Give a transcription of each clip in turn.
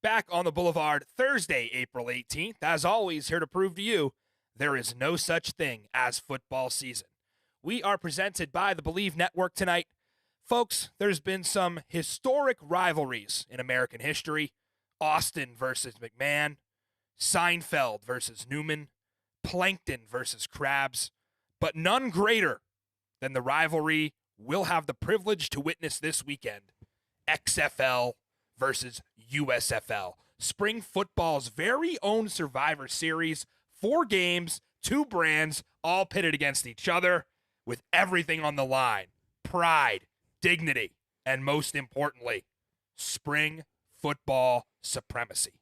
Back on the Boulevard Thursday, April 18th. As always, here to prove to you there is no such thing as football season. We are presented by the Believe Network tonight. Folks, there's been some historic rivalries in American history. Austin versus McMahon, Seinfeld versus Newman, Plankton versus Krabs, but none greater than the rivalry we'll have the privilege to witness this weekend. XFL versus USFL. Spring football's very own Survivor Series. 4 games, 2 brands, all pitted against each other with everything on the line. Pride, dignity, and most importantly, spring football supremacy.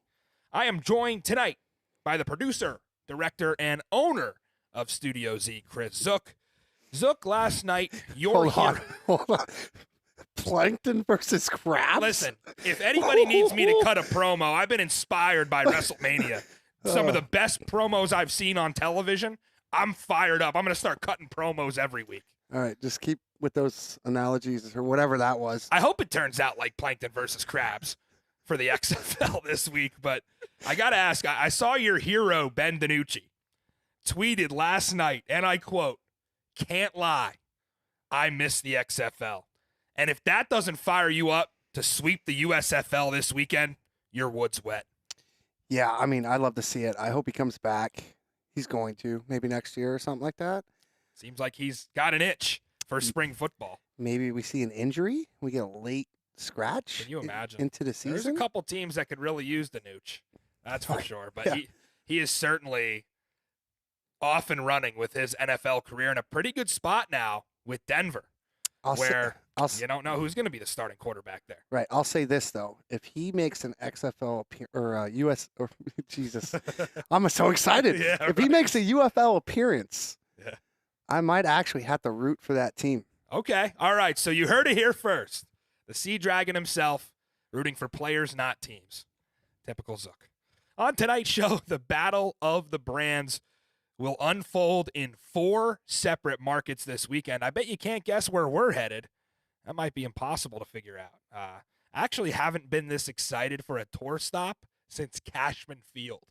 I am joined tonight by the producer, director, and owner of Studio Z, Chris Zook. Zook, last night, Hold on. Plankton versus Krabs? Listen, if anybody needs me to cut a promo, I've been inspired by WrestleMania. Some of the best promos I've seen on television. I'm fired up. I'm going to start cutting promos every week. All right, just keep with those analogies or whatever that was. I hope it turns out like Plankton versus Krabs for the XFL this week, but I got to ask, I saw your hero, Ben DiNucci, tweeted last night, and I quote, "Can't lie, I miss the XFL." And if that doesn't fire you up to sweep the USFL this weekend, your wood's wet. Yeah, I mean, I'd love to see it. I hope he comes back. He's going to, maybe next year or something like that. Seems like he's got an itch for spring football. Maybe we see an injury. We get a late scratch. Can you imagine? Into the season. There's a couple teams that could really use the nooch. That's for sure. But yeah. he is certainly off and running with his NFL career in a pretty good spot now with Denver, you don't know who's going to be the starting quarterback there. Right. I'll say this, though. If he makes an XFL or US or Jesus, I'm so excited. Yeah, if he makes a UFL appearance, I might actually have to root for that team. Okay. All right. So you heard it here first. The Sea Dragon himself rooting for players, not teams. Typical Zook. On tonight's show, the Battle of the Brands will unfold in 4 separate markets this weekend. I bet you can't guess where we're headed. That might be impossible to figure out. I actually haven't been this excited for a tour stop since Cashman Field.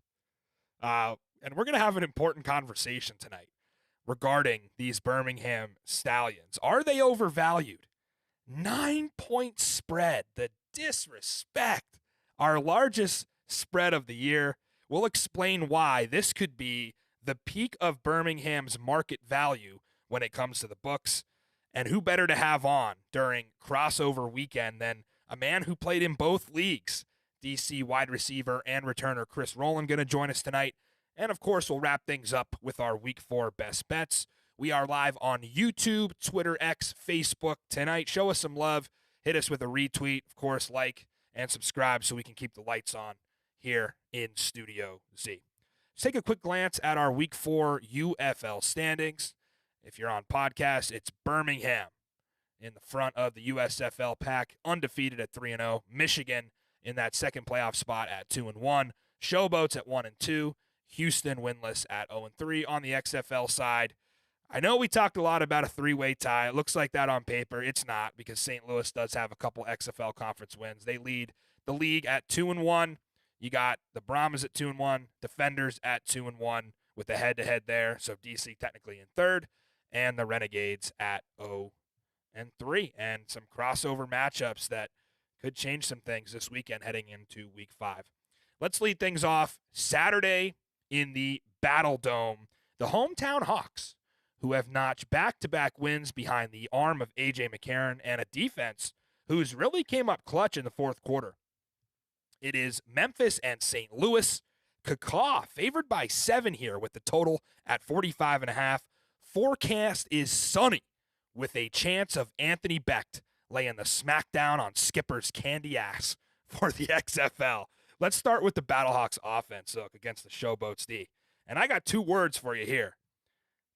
And we're going to have an important conversation tonight regarding these Birmingham Stallions. Are they overvalued? 9-point spread. The disrespect. Our largest spread of the year. We'll explain why this could be the peak of Birmingham's market value when it comes to the books. And who better to have on during crossover weekend than a man who played in both leagues? DC wide receiver and returner Chris Rowland going to join us tonight. And, of course, we'll wrap things up with our Week 4 best bets. We are live on YouTube, Twitter, X, Facebook tonight. Show us some love. Hit us with a retweet. Of course, like and subscribe so we can keep the lights on here in Studio Z. Let's take a quick glance at our Week 4 UFL standings. If you're on podcast, it's Birmingham in the front of the USFL pack, undefeated at 3-0. Michigan in that second playoff spot at 2-1. Showboats at 1-2. Houston winless at 0-3 on the XFL side. I know we talked a lot about a 3-way tie. It looks like that on paper. It's not, because St. Louis does have a couple XFL conference wins. They lead the league at 2-1. You got the Brahmas at 2-1, Defenders at 2-1 with the head-to-head there. So DC technically in third, and the Renegades at 0-3, and some crossover matchups that could change some things this weekend heading into Week 5. Let's lead things off Saturday in the Battle Dome. The hometown Hawks, who have notched back-to-back wins behind the arm of A.J. McCarron and a defense who's really came up clutch in the fourth quarter. It is Memphis and St. Louis. Cacaw favored by 7 here with the total at 45.5. Forecast is sunny with a chance of Anthony Becht laying the smackdown on Skipper's candy ass for the XFL. Let's start with the Battlehawks offense against the Showboats D. And I got 2 words for you here.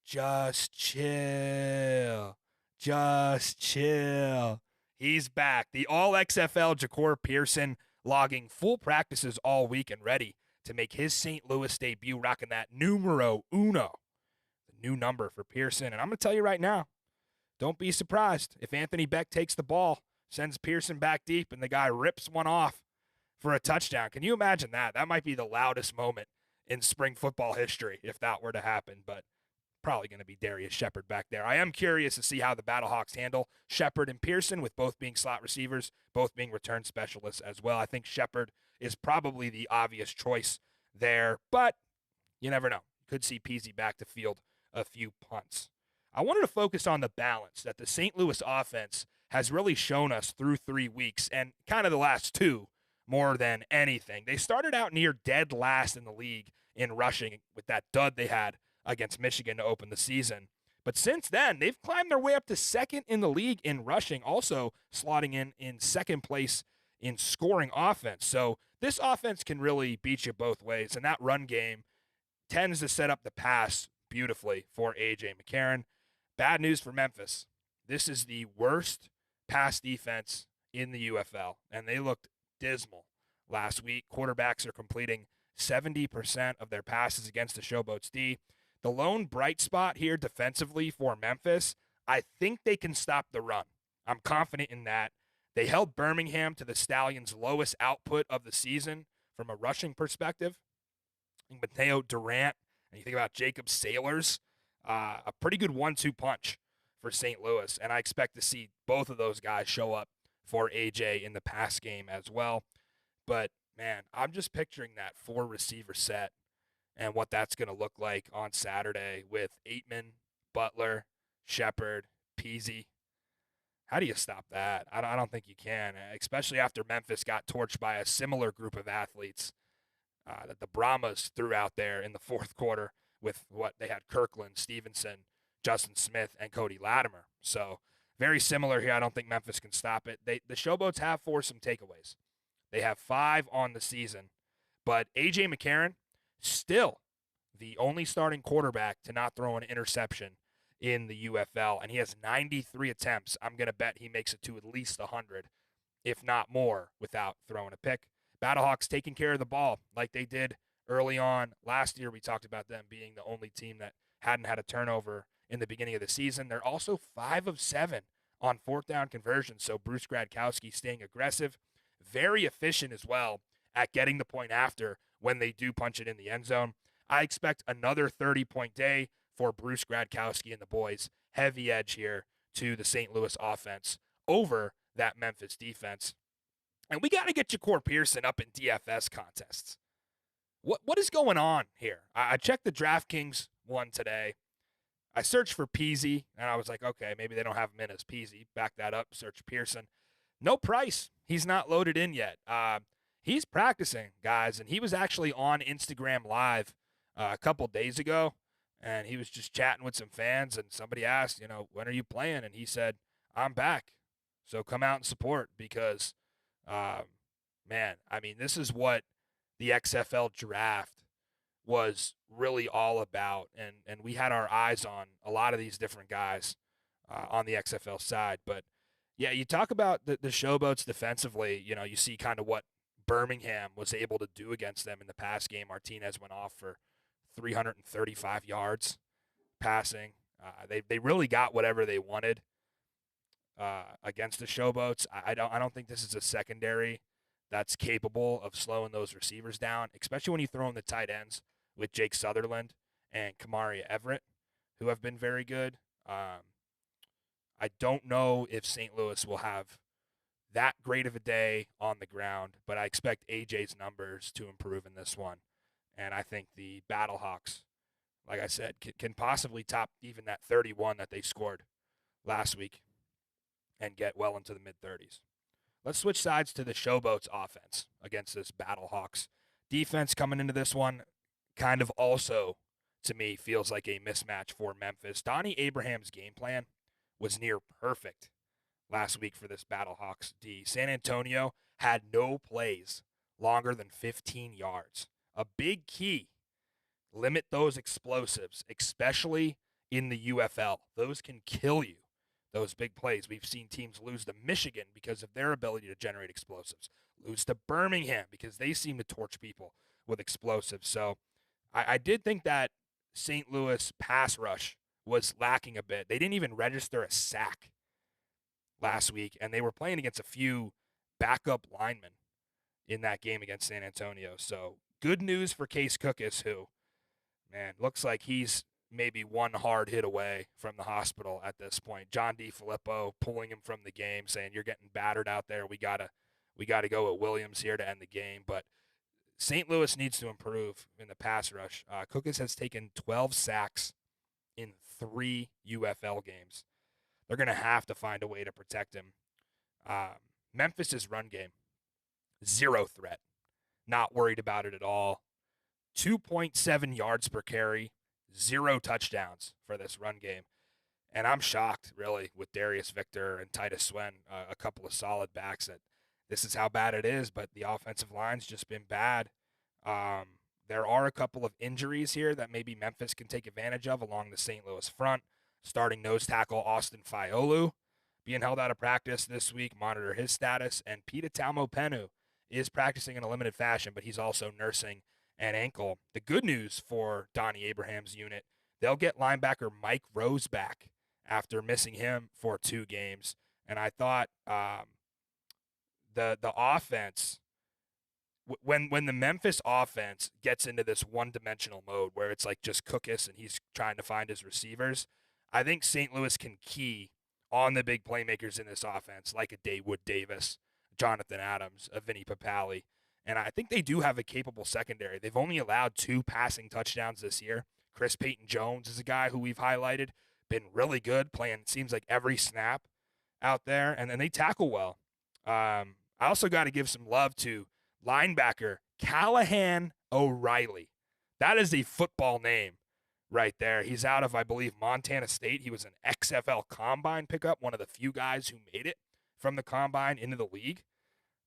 Just chill. Just chill. He's back. The all-XFL Ja'Cour Pearson logging full practices all week and ready to make his St. Louis debut, rocking that numero uno, the new number for Pearson. And I'm going to tell you right now, don't be surprised if Anthony Becht takes the ball, sends Pearson back deep, and the guy rips one off for a touchdown. Can you imagine that? That might be the loudest moment in spring football history if that were to happen, but probably going to be Darius Shepard back there. I am curious to see how the Battlehawks handle Shepard and Pearson, with both being slot receivers, both being return specialists as well. I think Shepard is probably the obvious choice there, but you never know. Could see Peasy back to field a few punts. I wanted to focus on the balance that the St. Louis offense has really shown us through 3 weeks, and kind of the last 2 more than anything. They started out near dead last in the league in rushing with that dud they had against Michigan to open the season. But since then, they've climbed their way up to second in the league in rushing, also slotting in second place in scoring offense. So this offense can really beat you both ways, and that run game tends to set up the pass beautifully for A.J. McCarron. Bad news for Memphis. This is the worst pass defense in the UFL, and they looked dismal last week. Quarterbacks are completing 70% of their passes against the Showboats D. The lone bright spot here defensively for Memphis, I think they can stop the run. I'm confident in that. They held Birmingham to the Stallions' lowest output of the season from a rushing perspective. Mateo Durant, and you think about Jacob Sailors, a pretty good 1-2 punch for St. Louis, and I expect to see both of those guys show up for AJ in the pass game as well. But, man, I'm just picturing that 4-receiver set and what that's going to look like on Saturday with Aitman, Butler, Shepard, Peasy. How do you stop that? I don't think you can, especially after Memphis got torched by a similar group of athletes that the Brahmas threw out there in the fourth quarter with what they had: Kirkland, Stevenson, Justin Smith, and Cody Latimer. So very similar here. I don't think Memphis can stop it. The Showboats have forced some takeaways. They have 5 on the season, but A.J. McCarron, still the only starting quarterback to not throw an interception in the UFL, and he has 93 attempts. I'm going to bet he makes it to at least 100, if not more, without throwing a pick. Battlehawks taking care of the ball like they did early on. Last year, we talked about them being the only team that hadn't had a turnover in the beginning of the season. They're also 5 of 7 on 4th down conversions, so Bruce Gradkowski staying aggressive, very efficient as well at getting the point after when they do punch it in the end zone. I expect another 30-point day for Bruce Gradkowski and the boys. Heavy edge here to the St. Louis offense over that Memphis defense. And we got to get Ja'Cour Pearson up in DFS contests. What is going on here? I checked the DraftKings one today. I searched for Peasy, and I was like, okay, maybe they don't have him in as Peasy. Back that up, search Pearson. No price. He's not loaded in yet. He's practicing, guys, and he was actually on Instagram Live a couple days ago, and he was just chatting with some fans, and somebody asked, when are you playing? And he said, I'm back, so come out and support because, this is what the XFL draft was really all about, and we had our eyes on a lot of these different guys on the XFL side. But, yeah, you talk about the Showboats defensively, you see kind of what Birmingham was able to do against them in the pass game. Martinez went off for 335 yards passing. They really got whatever they wanted against the Showboats. I don't think this is a secondary that's capable of slowing those receivers down, especially when you throw in the tight ends with Jake Sutherland and Kamari Everett, who have been very good. I don't know if St. Louis will have that great of a day on the ground, but I expect AJ's numbers to improve in this one. And I think the Battlehawks, like I said, can possibly top even that 31 that they scored last week and get well into the mid-30s. Let's switch sides to the Showboats offense against this Battlehawks defense coming into this one. Kind of also, to me, feels like a mismatch for Memphis. Donnie Abraham's game plan was near perfect last week for this Battlehawks D. San Antonio had no plays longer than 15 yards. A big key, limit those explosives, especially in the UFL. Those can kill you, those big plays. We've seen teams lose to Michigan because of their ability to generate explosives, lose to Birmingham because they seem to torch people with explosives. So I did think that St. Louis pass rush was lacking a bit. They didn't even register a sack last week, and they were playing against a few backup linemen. in that game against San Antonio. So good news for Case Cookus, who, man, looks like he's maybe one hard hit away from the hospital at this point. John DeFilippo pulling him from the game, saying, "You're getting battered out there. We gotta go at Williams here to end the game." But St. Louis needs to improve in the pass rush. Cookus has taken 12 sacks in 3 UFL games. They're going to have to find a way to protect him. Memphis's run game, 0 threat. Not worried about it at all. 2.7 yards per carry, 0 touchdowns for this run game. And I'm shocked, really, with Darius Victor and Titus Swen, a couple of solid backs, that this is how bad it is, but the offensive line's just been bad. There are a couple of injuries here that maybe Memphis can take advantage of along the St. Louis front. Starting nose tackle Austin Fiolu being held out of practice this week. Monitor his status. And Pita Taumopenu is practicing in a limited fashion, but he's also nursing an ankle. The good news for Donnie Abraham's unit, they'll get linebacker Mike Rose back after missing him for 2 games. And I thought the offense, when the Memphis offense gets into this one-dimensional mode where it's like just Cookus and he's trying to find his receivers, I think St. Louis can key on the big playmakers in this offense, like a Daywood Davis, Jonathan Adams, a Vinny Papali. And I think they do have a capable secondary. They've only allowed 2 passing touchdowns this year. Chris Payton-Jones is a guy who we've highlighted, been really good, playing seems like every snap out there, and then they tackle well. I also got to give some love to linebacker Callahan O'Reilly. That is a football name right there. He's out of, I believe, Montana State. He was an XFL Combine pickup, one of the few guys who made it from the Combine into the league.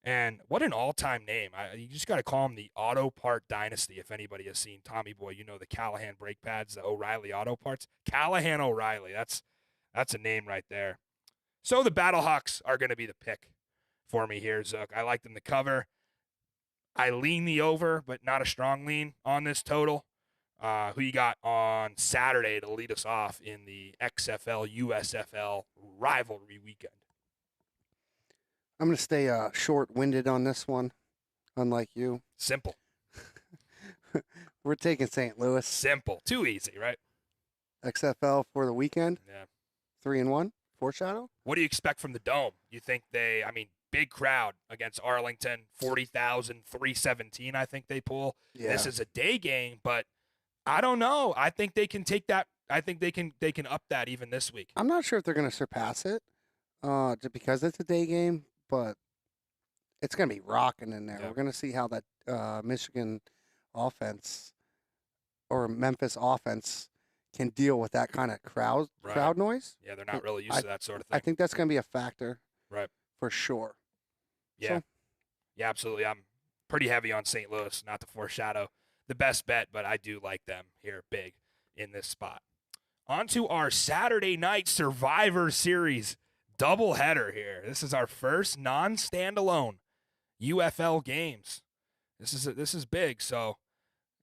And what an all-time name. You just got to call him the Auto Part Dynasty. If anybody has seen Tommy Boy, you know the Callahan brake pads, the O'Reilly Auto Parts. Callahan O'Reilly, that's a name right there. So the Battlehawks are going to be the pick for me here, Zook. I like them to cover. I lean the over, but not a strong lean on this total. Who you got on Saturday to lead us off in the XFL USFL rivalry weekend? I'm going to stay short-winded on this one, unlike you. Simple. We're taking St. Louis. Simple. Too easy, right? XFL for the weekend. Yeah. 3-1. Foreshadow. What do you expect from the Dome? You think big crowd against Arlington, 40,000, 317, I think they pull. Yeah. This is a day game, but I don't know. I think they can take that. I think they can up that even this week. I'm not sure if they're going to surpass it just because it's a day game, but it's going to be rocking in there. Yeah. We're going to see how that Michigan offense or Memphis offense can deal with that kind of crowd noise. Yeah, they're not really used to that sort of thing. I think that's going to be a factor. Right. For sure. Yeah. So, yeah, absolutely. I'm pretty heavy on St. Louis, not to foreshadow the best bet, but I do like them here big in this spot. On to our Saturday night Survivor Series doubleheader here. This is our first non-standalone UFL games. This is big, so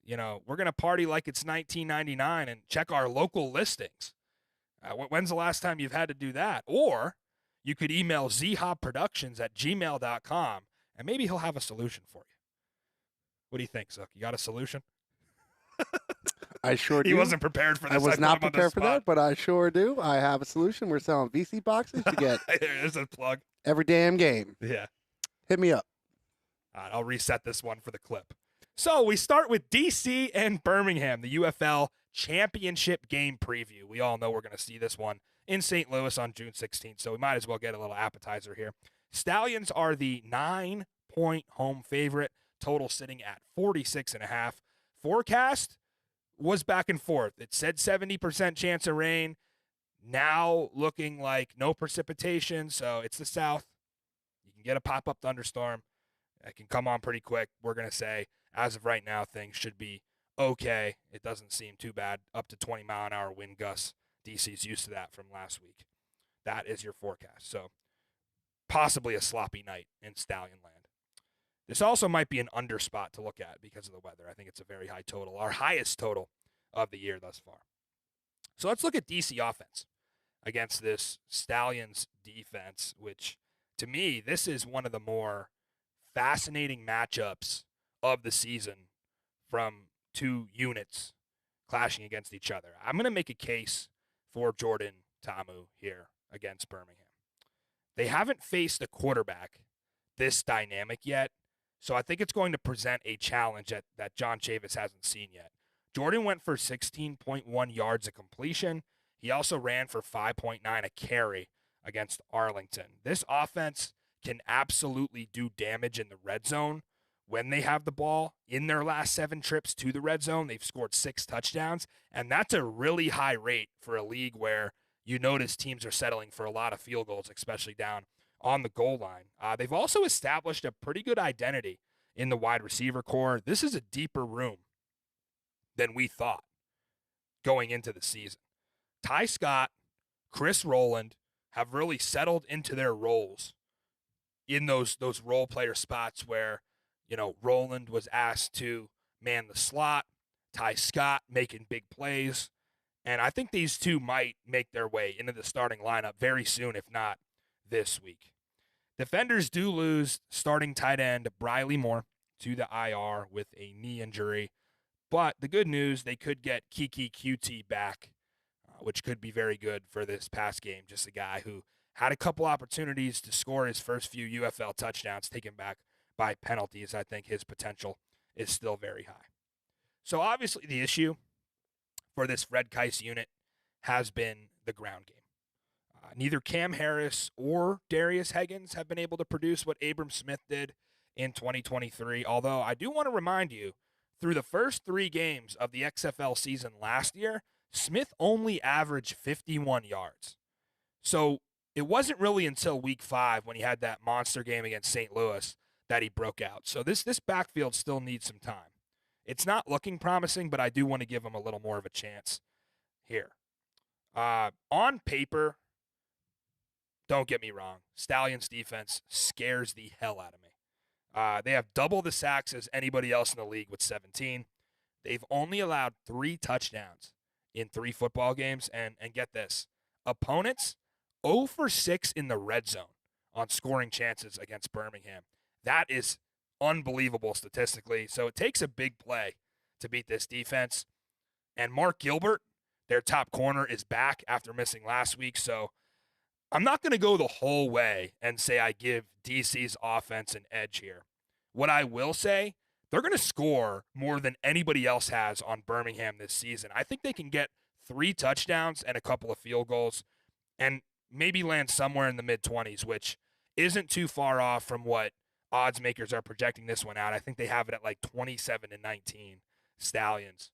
we're going to party like it's 1999 and check our local listings. When's the last time you've had to do that? Or you could email zhobproductions@gmail.com, and maybe he'll have a solution for you. What do you think, Zook? You got a solution? I sure do. He wasn't prepared for this. I was not prepared for that, but I sure do. I have a solution. We're selling VC boxes to get There's a plug. Every damn game. Yeah. Hit me up. All right, I'll reset this one for the clip. So we start with DC and Birmingham, the UFL championship game preview. We all know we're going to see this one in St. Louis on June 16th, so we might as well get a little appetizer here. Stallions are the 9-point home favorite, total sitting at 46.5. Forecast was back and forth. It said 70% chance of rain, now looking like no precipitation, so it's the South. You can get a pop-up thunderstorm. It can come on pretty quick. We're going to say, as of right now, things should be okay. It doesn't seem too bad. Up to 20-mile-an-hour wind gusts. DC's used to that from last week. That is your forecast. So possibly a sloppy night in Stallion land. This also might be an under spot to look at because of the weather. I think it's a very high total, our highest total of the year thus far. So let's look at DC offense against this Stallions defense, which to me, this is one of the more fascinating matchups of the season from two units clashing against each other. I'm going to make a case for Jordan Ta'amu here against Birmingham. They haven't faced a quarterback this dynamic yet, so I think it's going to present a challenge that John Chavis hasn't seen yet. Jordan went for 16.1 yards of completion. He also ran for 5.9 a carry against Arlington. This offense can absolutely do damage in the red zone when they have the ball. In their last 7 trips to the red zone, they've scored 6 touchdowns, and that's a really high rate for a league where you notice teams are settling for a lot of field goals, especially down on the goal line. They've also established a pretty good identity in the wide receiver core. This is a deeper room than we thought going into the season. Ty Scott, Chris Rowland have really settled into their roles in those role player spots where, Rowland was asked to man the slot, Ty Scott making big plays. And I think these two might make their way into the starting lineup very soon, if not this week. Defenders do lose starting tight end Briley Moore to the IR with a knee injury. But the good news, they could get Kiki QT back, which could be very good for this past game. Just a guy who had a couple opportunities to score his first few UFL touchdowns taken back by penalties. I think his potential is still very high. So obviously the issue for this Fred Keiss unit has been the ground game. Neither Cam Harris or Darius Higgins have been able to produce what Abram Smith did in 2023, although I do want to remind you, through the first 3 games of the XFL season last year, Smith only averaged 51 yards. So it wasn't really until week 5 when he had that monster game against St. Louis that he broke out. So this backfield still needs some time. It's not looking promising, but I do want to give him a little more of a chance here. On paper, don't get me wrong, Stallions defense scares the hell out of me. They have double the sacks as anybody else in the league with 17. They've only allowed 3 touchdowns in 3 football games. And get this, opponents 0 for 6 in the red zone on scoring chances against Birmingham. That is unbelievable statistically. So it takes a big play to beat this defense. And Mark Gilbert, their top corner, is back after missing last week. So I'm not going to go the whole way and say I give DC's offense an edge here. What I will say, they're going to score more than anybody else has on Birmingham this season. I think they can get 3 touchdowns and a couple of field goals and maybe land somewhere in the mid-20s, which isn't too far off from what odds makers are projecting this one out. I think they have it at like 27-19 Stallions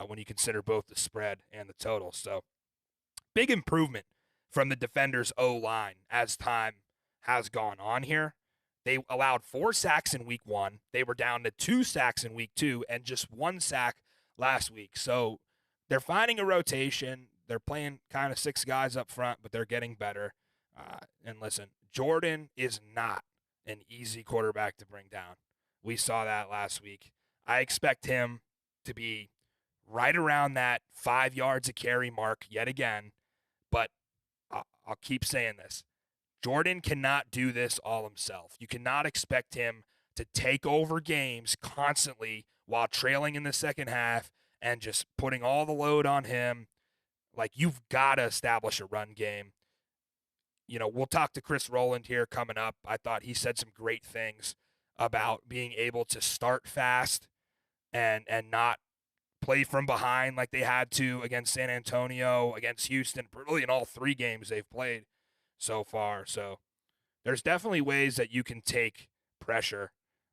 when you consider both the spread and the total. So big improvement from the defenders' O-line as time has gone on here. They allowed 4 sacks in week 1. They were down to 2 sacks in week 2 and just 1 sack last week. So they're finding a rotation. They're playing kind of 6 guys up front, but they're getting better. And listen, Jordan is not an easy quarterback to bring down. We saw that last week. I expect him to be right around that 5 yards a carry mark yet again, but I'll keep saying this. Jordan cannot do this all himself. You cannot expect him to take over games constantly while trailing in the second half and just putting all the load on him. Like, you've got to establish a run game. We'll talk to Chris Rowland here coming up. I thought he said some great things about being able to start fast and not play from behind like they had to against San Antonio, against Houston, really in all 3 games they've played so far. So there's definitely ways that you can take pressure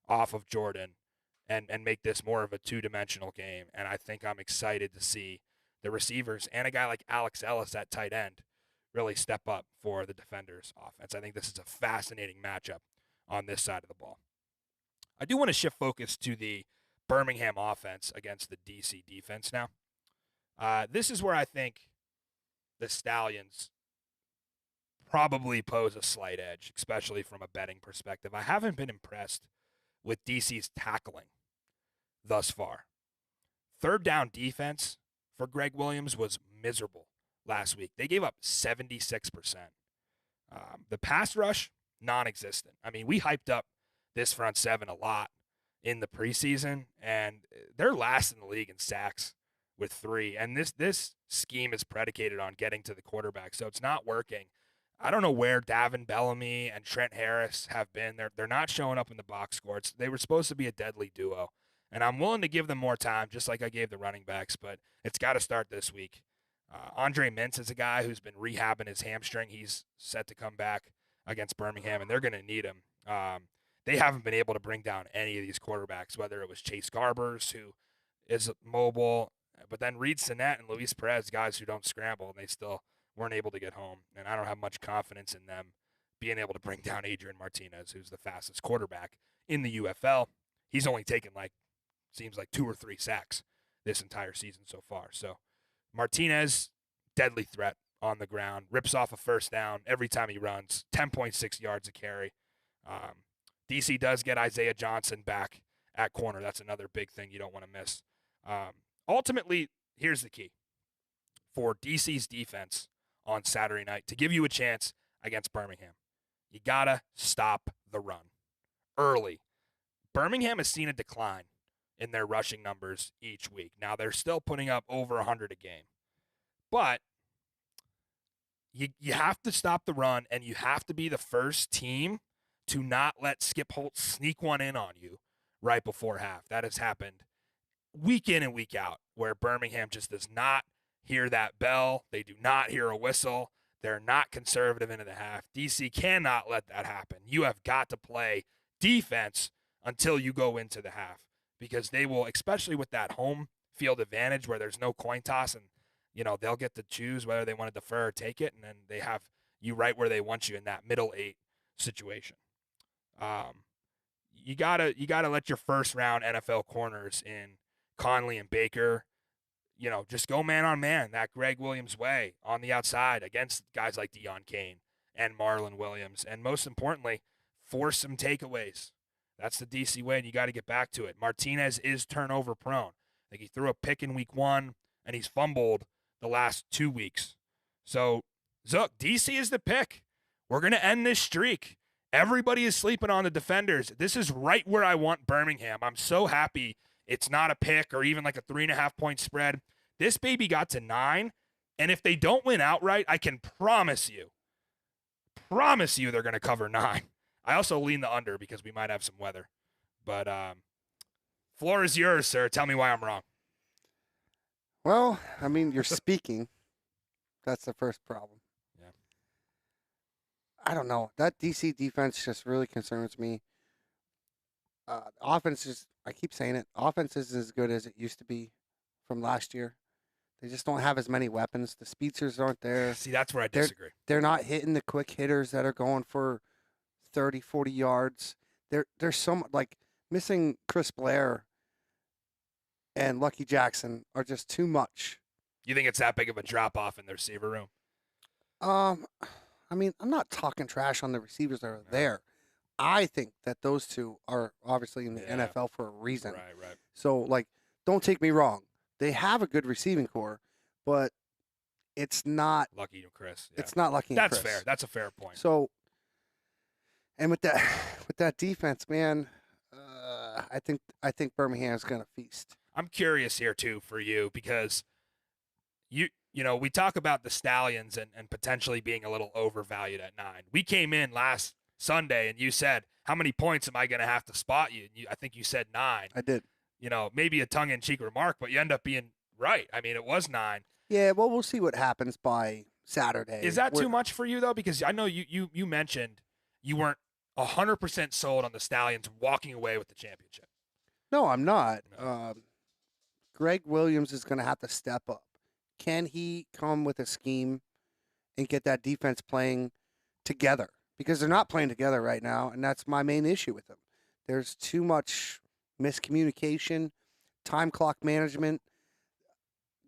off of Jordan and make this more of a 2-dimensional game. And I think I'm excited to see the receivers and a guy like Alex Ellis at tight end really step up for the defenders' offense. I think this is a fascinating matchup on this side of the ball. I do want to shift focus to the Birmingham offense against the DC defense now. This is where I think the Stallions probably pose a slight edge, especially from a betting perspective. I haven't been impressed with DC's tackling thus far. Third down defense for Greg Williams was miserable last week. They gave up 76%. The pass rush, non-existent. I mean, we hyped up this front seven a lot in the preseason, and they're last in the league in sacks with 3. And this scheme is predicated on getting to the quarterback, so it's not working. I don't know where Davin Bellamy and Trent Harris have been. They're not showing up in the box score. They were supposed to be a deadly duo, and I'm willing to give them more time, just like I gave the running backs, but it's got to start this week. Andre Mintz is a guy who's been rehabbing his hamstring. He's set to come back against Birmingham, and they're going to need him. They haven't been able to bring down any of these quarterbacks, whether it was Chase Garbers, who is mobile, but then Reed Sinnett and Luis Perez, guys who don't scramble, and they still weren't able to get home. And I don't have much confidence in them being able to bring down Adrian Martinez, who's the fastest quarterback in the UFL. He's only taken seems like 2 or 3 sacks this entire season so far. So Martinez, deadly threat on the ground, rips off a first down every time he runs, 10.6 yards a carry. DC does get Isaiah Johnson back at corner. That's another big thing you don't want to miss. Ultimately, here's the key for DC's defense on Saturday night to give you a chance against Birmingham. You got to stop the run early. Birmingham has seen a decline in their rushing numbers each week. Now, they're still putting up over 100 a game. But you have to stop the run, and you have to be the first team to not let Skip Holt sneak one in on you right before half. That has happened week in and week out, where Birmingham just does not hear that bell. They do not hear a whistle. They're not conservative into the half. DC cannot let that happen. You have got to play defense until you go into the half, because they will, especially with that home field advantage where there's no coin toss, and they'll get to choose whether they want to defer or take it, and then they have you right where they want you in that middle 8 situation. You gotta let your first round NFL corners in Conley and Baker, just go man on man that Greg Williams way on the outside against guys like Deion Kane and Marlon Williams, and most importantly, force some takeaways. That's the DC way, and you got to get back to it. Martinez is turnover prone. He threw a pick in week 1, and he's fumbled the last 2 weeks. So, Zook, DC is the pick. We're going to end this streak. Everybody is sleeping on the defenders. This is right where I want Birmingham. I'm so happy it's not a pick or even like a 3.5-point spread. This baby got to 9, and if they don't win outright, I can promise you they're going to cover 9. I also lean the under because we might have some weather. But floor is yours, sir. Tell me why I'm wrong. Well, I mean, you're speaking. That's the first problem. Yeah. I don't know. That DC defense just really concerns me. Offense is, I keep saying it, offense is as good as it used to be from last year. They just don't have as many weapons. The speedsters aren't there. See, that's where I disagree. They're not hitting the quick hitters that are going for 30, 40 yards. There's so much, like missing Chris Blair and Lucky Jackson are just too much. You think it's that big of a drop-off in the receiver room? I mean, I'm not talking trash on the receivers that are there. I think that those two are obviously in the NFL for a reason. Right. So, don't take me wrong. They have a good receiving core, but it's not Lucky and Chris. Yeah. It's not Lucky and That's Chris. fair. That's a fair point. So, and with that defense, man, I think Birmingham's going to feast. I'm curious here too for you, because we talk about the Stallions and potentially being a little overvalued at 9. We came in last Sunday and you said, how many points am I going to have to spot you? And I think you said 9. I did. Maybe a tongue-in-cheek remark, but you end up being right. I mean, it was 9. Yeah, well, we'll see what happens by Saturday. Is that too much for you, though? Because I know you mentioned you weren't 100% sold on the Stallions walking away with the championship. No, I'm not. No. Greg Williams is going to have to step up. Can he come with a scheme and get that defense playing together? Because they're not playing together right now, and that's my main issue with them. There's too much miscommunication, time clock management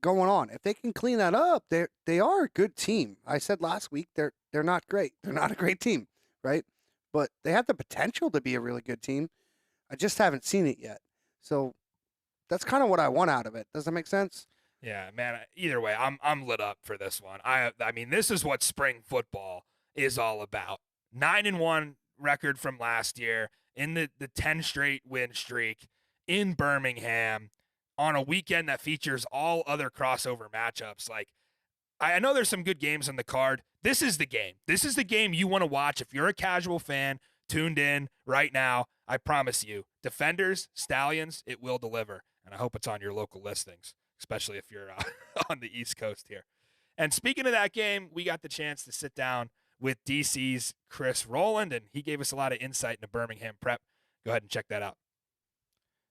going on. If they can clean that up, they are a good team. I said last week they're not great. They're not a great team, right? But they have the potential to be a really good team. I just haven't seen it yet. So that's kind of what I want out of it. Does that make sense? Yeah, man. Either way, I'm lit up for this one. I mean, this is what spring football is all about. 9-1 record from last year. in the 10 straight win streak in Birmingham on a weekend that features all other crossover matchups. Like, I know there's some good games on the card. This is the game. This is the game you want to watch if you're a casual fan tuned in right now. I promise you, Defenders, Stallions, it will deliver. And I hope it's on your local listings, especially if you're on the East Coast here. And speaking of that game, we got the chance to sit down with DC's Chris Rowland, and he gave us a lot of insight into Birmingham prep. Go ahead and check that out.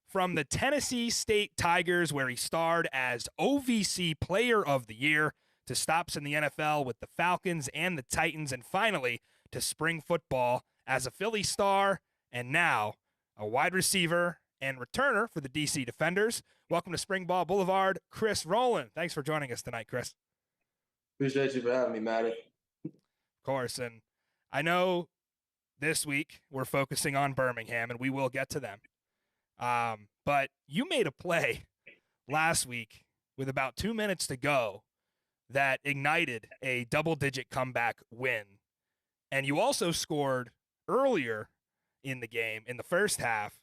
From the Tennessee State Tigers, where he starred as OVC Player of the Year, to stops in the NFL with the Falcons and the Titans, and finally to spring football as a Philly star and now a wide receiver and returner for the DC Defenders. Welcome to Springball Boulevard, Chris Rowland. Thanks for joining us tonight, Chris. Appreciate you for having me, Matty. Of course, and I know this week we're focusing on Birmingham, and we will get to them. But you made a play last week with about 2 minutes to go that ignited a double-digit comeback win. And you also scored earlier in the game, in the first half,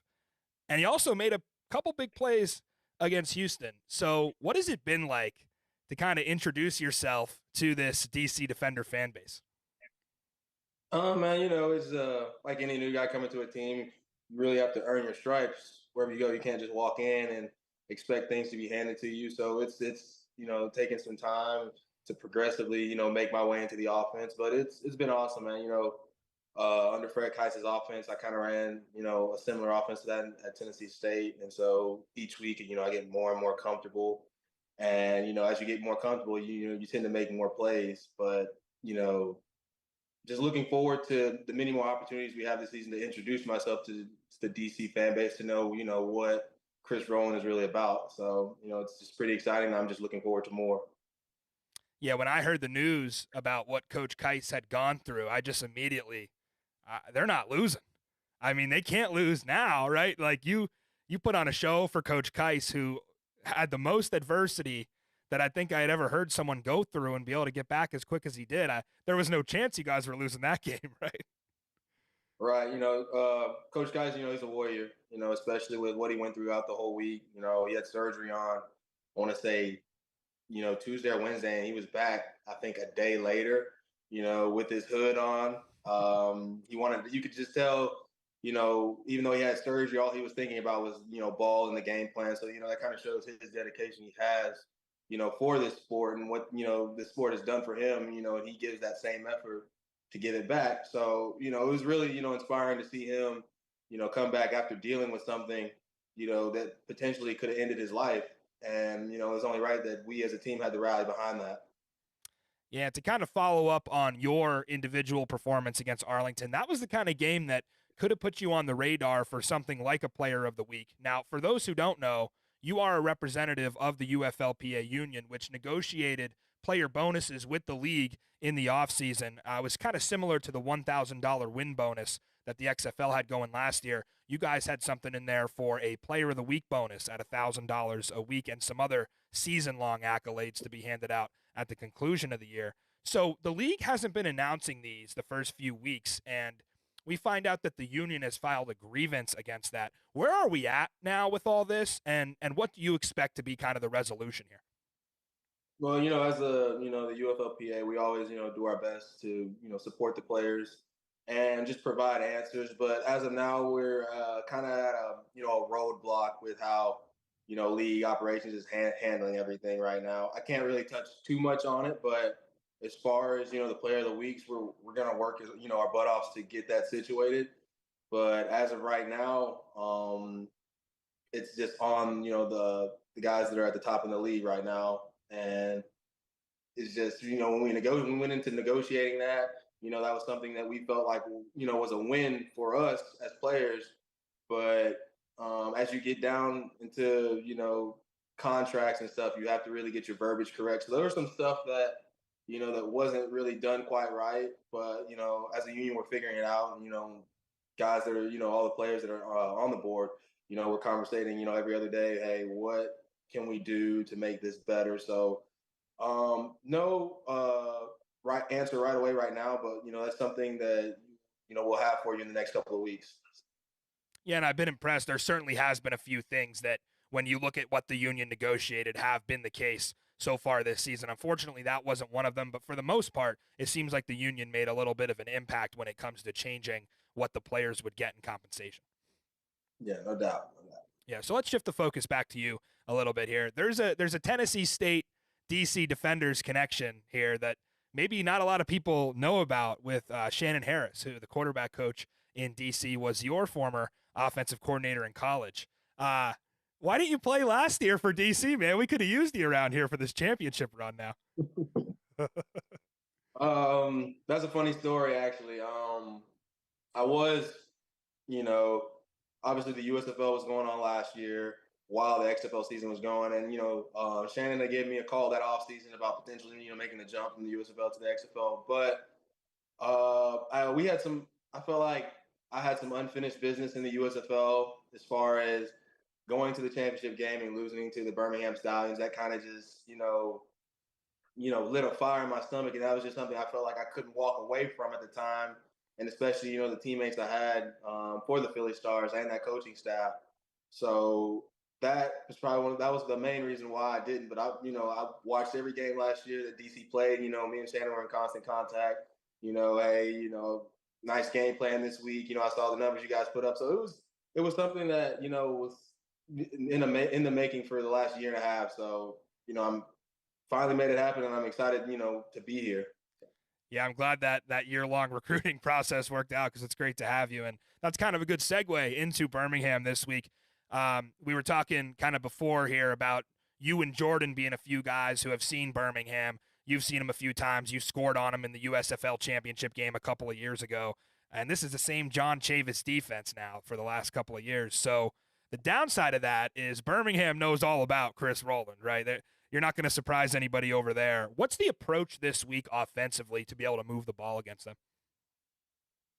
and you also made a couple big plays against Houston. So what has it been like to kind of introduce yourself to this DC Defender fan base? Man, it's like any new guy coming to a team, you really have to earn your stripes. Wherever you go, you can't just walk in and expect things to be handed to you. So it's taking some time to progressively, make my way into the offense. But it's been awesome, man. Under Fred Keis's offense, I kind of ran, a similar offense to that at Tennessee State. And so each week, I get more and more comfortable. And, as you get more comfortable, you tend to make more plays. But, just looking forward to the many more opportunities we have this season to introduce myself to the DC fan base, to know, what Chris Rowland is really about. So, it's just pretty exciting. I'm just looking forward to more. Yeah, when I heard the news about what Coach Keis had gone through, I just immediately, they're not losing. I mean, they can't lose now, right? Like you put on a show for Coach Keis, who had the most adversity that I think I had ever heard someone go through, and be able to get back as quick as he did. There was no chance you guys were losing that game, right? Right. Coach Keis, he's a warrior, especially with what he went through out the whole week. He had surgery on, I want to say, Tuesday or Wednesday, and he was back, I think, a day later, with his hood on. You could just tell, even though he had surgery, all he was thinking about was, ball in the game plan. So, that kind of shows his dedication he has, for this sport and what, this sport has done for him, and he gives that same effort to give it back. So, it was really, inspiring to see him, come back after dealing with something, that potentially could have ended his life. And, it was only right that we as a team had to rally behind that. Yeah, to kind of follow up on your individual performance against Arlington, that was the kind of game that could have put you on the radar for something like a Player of the Week. Now, for those who don't know, you are a representative of the UFLPA union, which negotiated player bonuses with the league in the offseason. It was kind of similar to the $1,000 win bonus that the XFL had going last year. You guys had something in there for a Player of the Week bonus at $1,000 a week, and some other season-long accolades to be handed out at the conclusion of the year. So the league hasn't been announcing these the first few weeks, and we find out that the union has filed a grievance against that. Where are we at now with all this, and what do you expect to be kind of the resolution here? Well, as the UFLPA, we always, do our best to, support the players and just provide answers. But as of now, we're kind of at a roadblock with how, league operations is handling everything right now. I can't really touch too much on it, but as far as, the Player of the Weeks, we're going to work, our butt offs to get that situated. But as of right now, it's just on, the guys that are at the top of the league right now. And it's just, when we went into negotiating that, that was something that we felt like, was a win for us as players. But as you get down into, contracts and stuff, you have to really get your verbiage correct. So there was some stuff that, that wasn't really done quite right. But, as a union, we're figuring it out. And, guys that are, all the players that are on the board, we're conversating, every other day, hey, what can we do to make this better? So no right answer right away right now, but that's something that we'll have for you in the next couple of weeks. Yeah, and I've been impressed. There certainly has been a few things that, when you look at what the union negotiated, have been the case so far this season. Unfortunately, that wasn't one of them, but for the most part, it seems like the union made a little bit of an impact when it comes to changing what the players would get in compensation. Yeah, no doubt. No doubt. Yeah, so let's shift the focus back to you a little bit here. There's a Tennessee State DC Defenders connection here that maybe not a lot of people know about with Shannon Harris, who the quarterback coach in DC was your former offensive coordinator in college. Why didn't you play last year for DC, man? We could have used you around here for this championship run now. That's a funny story, actually. I was, you know, obviously the USFL was going on last year while the XFL season was going. And, Shannon, they gave me a call that offseason about potentially, making the jump from the USFL to the XFL. But I felt like I had some unfinished business in the USFL as far as going to the championship game and losing to the Birmingham Stallions. That kind of just, lit a fire in my stomach. And that was just something I felt like I couldn't walk away from at the time. And especially, the teammates I had for the Philly Stars and that coaching staff. So that was the main reason why I didn't. But I watched every game last year that DC played. Me and Shannon were in constant contact. Hey, nice game plan this week. I saw the numbers you guys put up. So it was something that, was in the making for the last year and a half. So, I'm finally made it happen, and I'm excited, to be here. Yeah, I'm glad that year-long recruiting process worked out, because it's great to have you. And that's kind of a good segue into Birmingham this week. We were talking kind of before here about you and Jordan being a few guys who have seen Birmingham. You've seen them a few times. You scored on them in the USFL championship game a couple of years ago. And this is the same John Chavis defense now for the last couple of years. So the downside of that is Birmingham knows all about Chris Rowland, right? You're not going to surprise anybody over there. What's the approach this week offensively to be able to move the ball against them?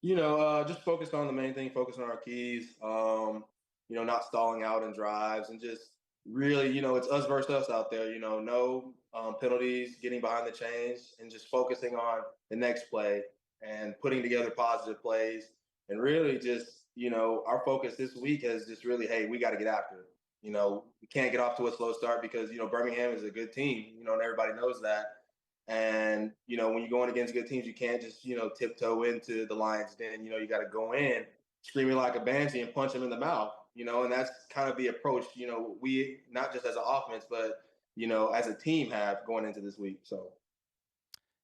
Just focus on the main thing, focus on our keys, not stalling out in drives, and just really, it's us versus us out there, no penalties, getting behind the chains, and just focusing on the next play and putting together positive plays. And really just, our focus this week has just really, hey, we got to get after it. We can't get off to a slow start because, Birmingham is a good team, and everybody knows that. And, when you're going against good teams, you can't just, tiptoe into the Lions' den. You got to go in screaming like a banshee and punch them in the mouth, and that's kind of the approach, we, not just as an offense, but, as a team have going into this week. So.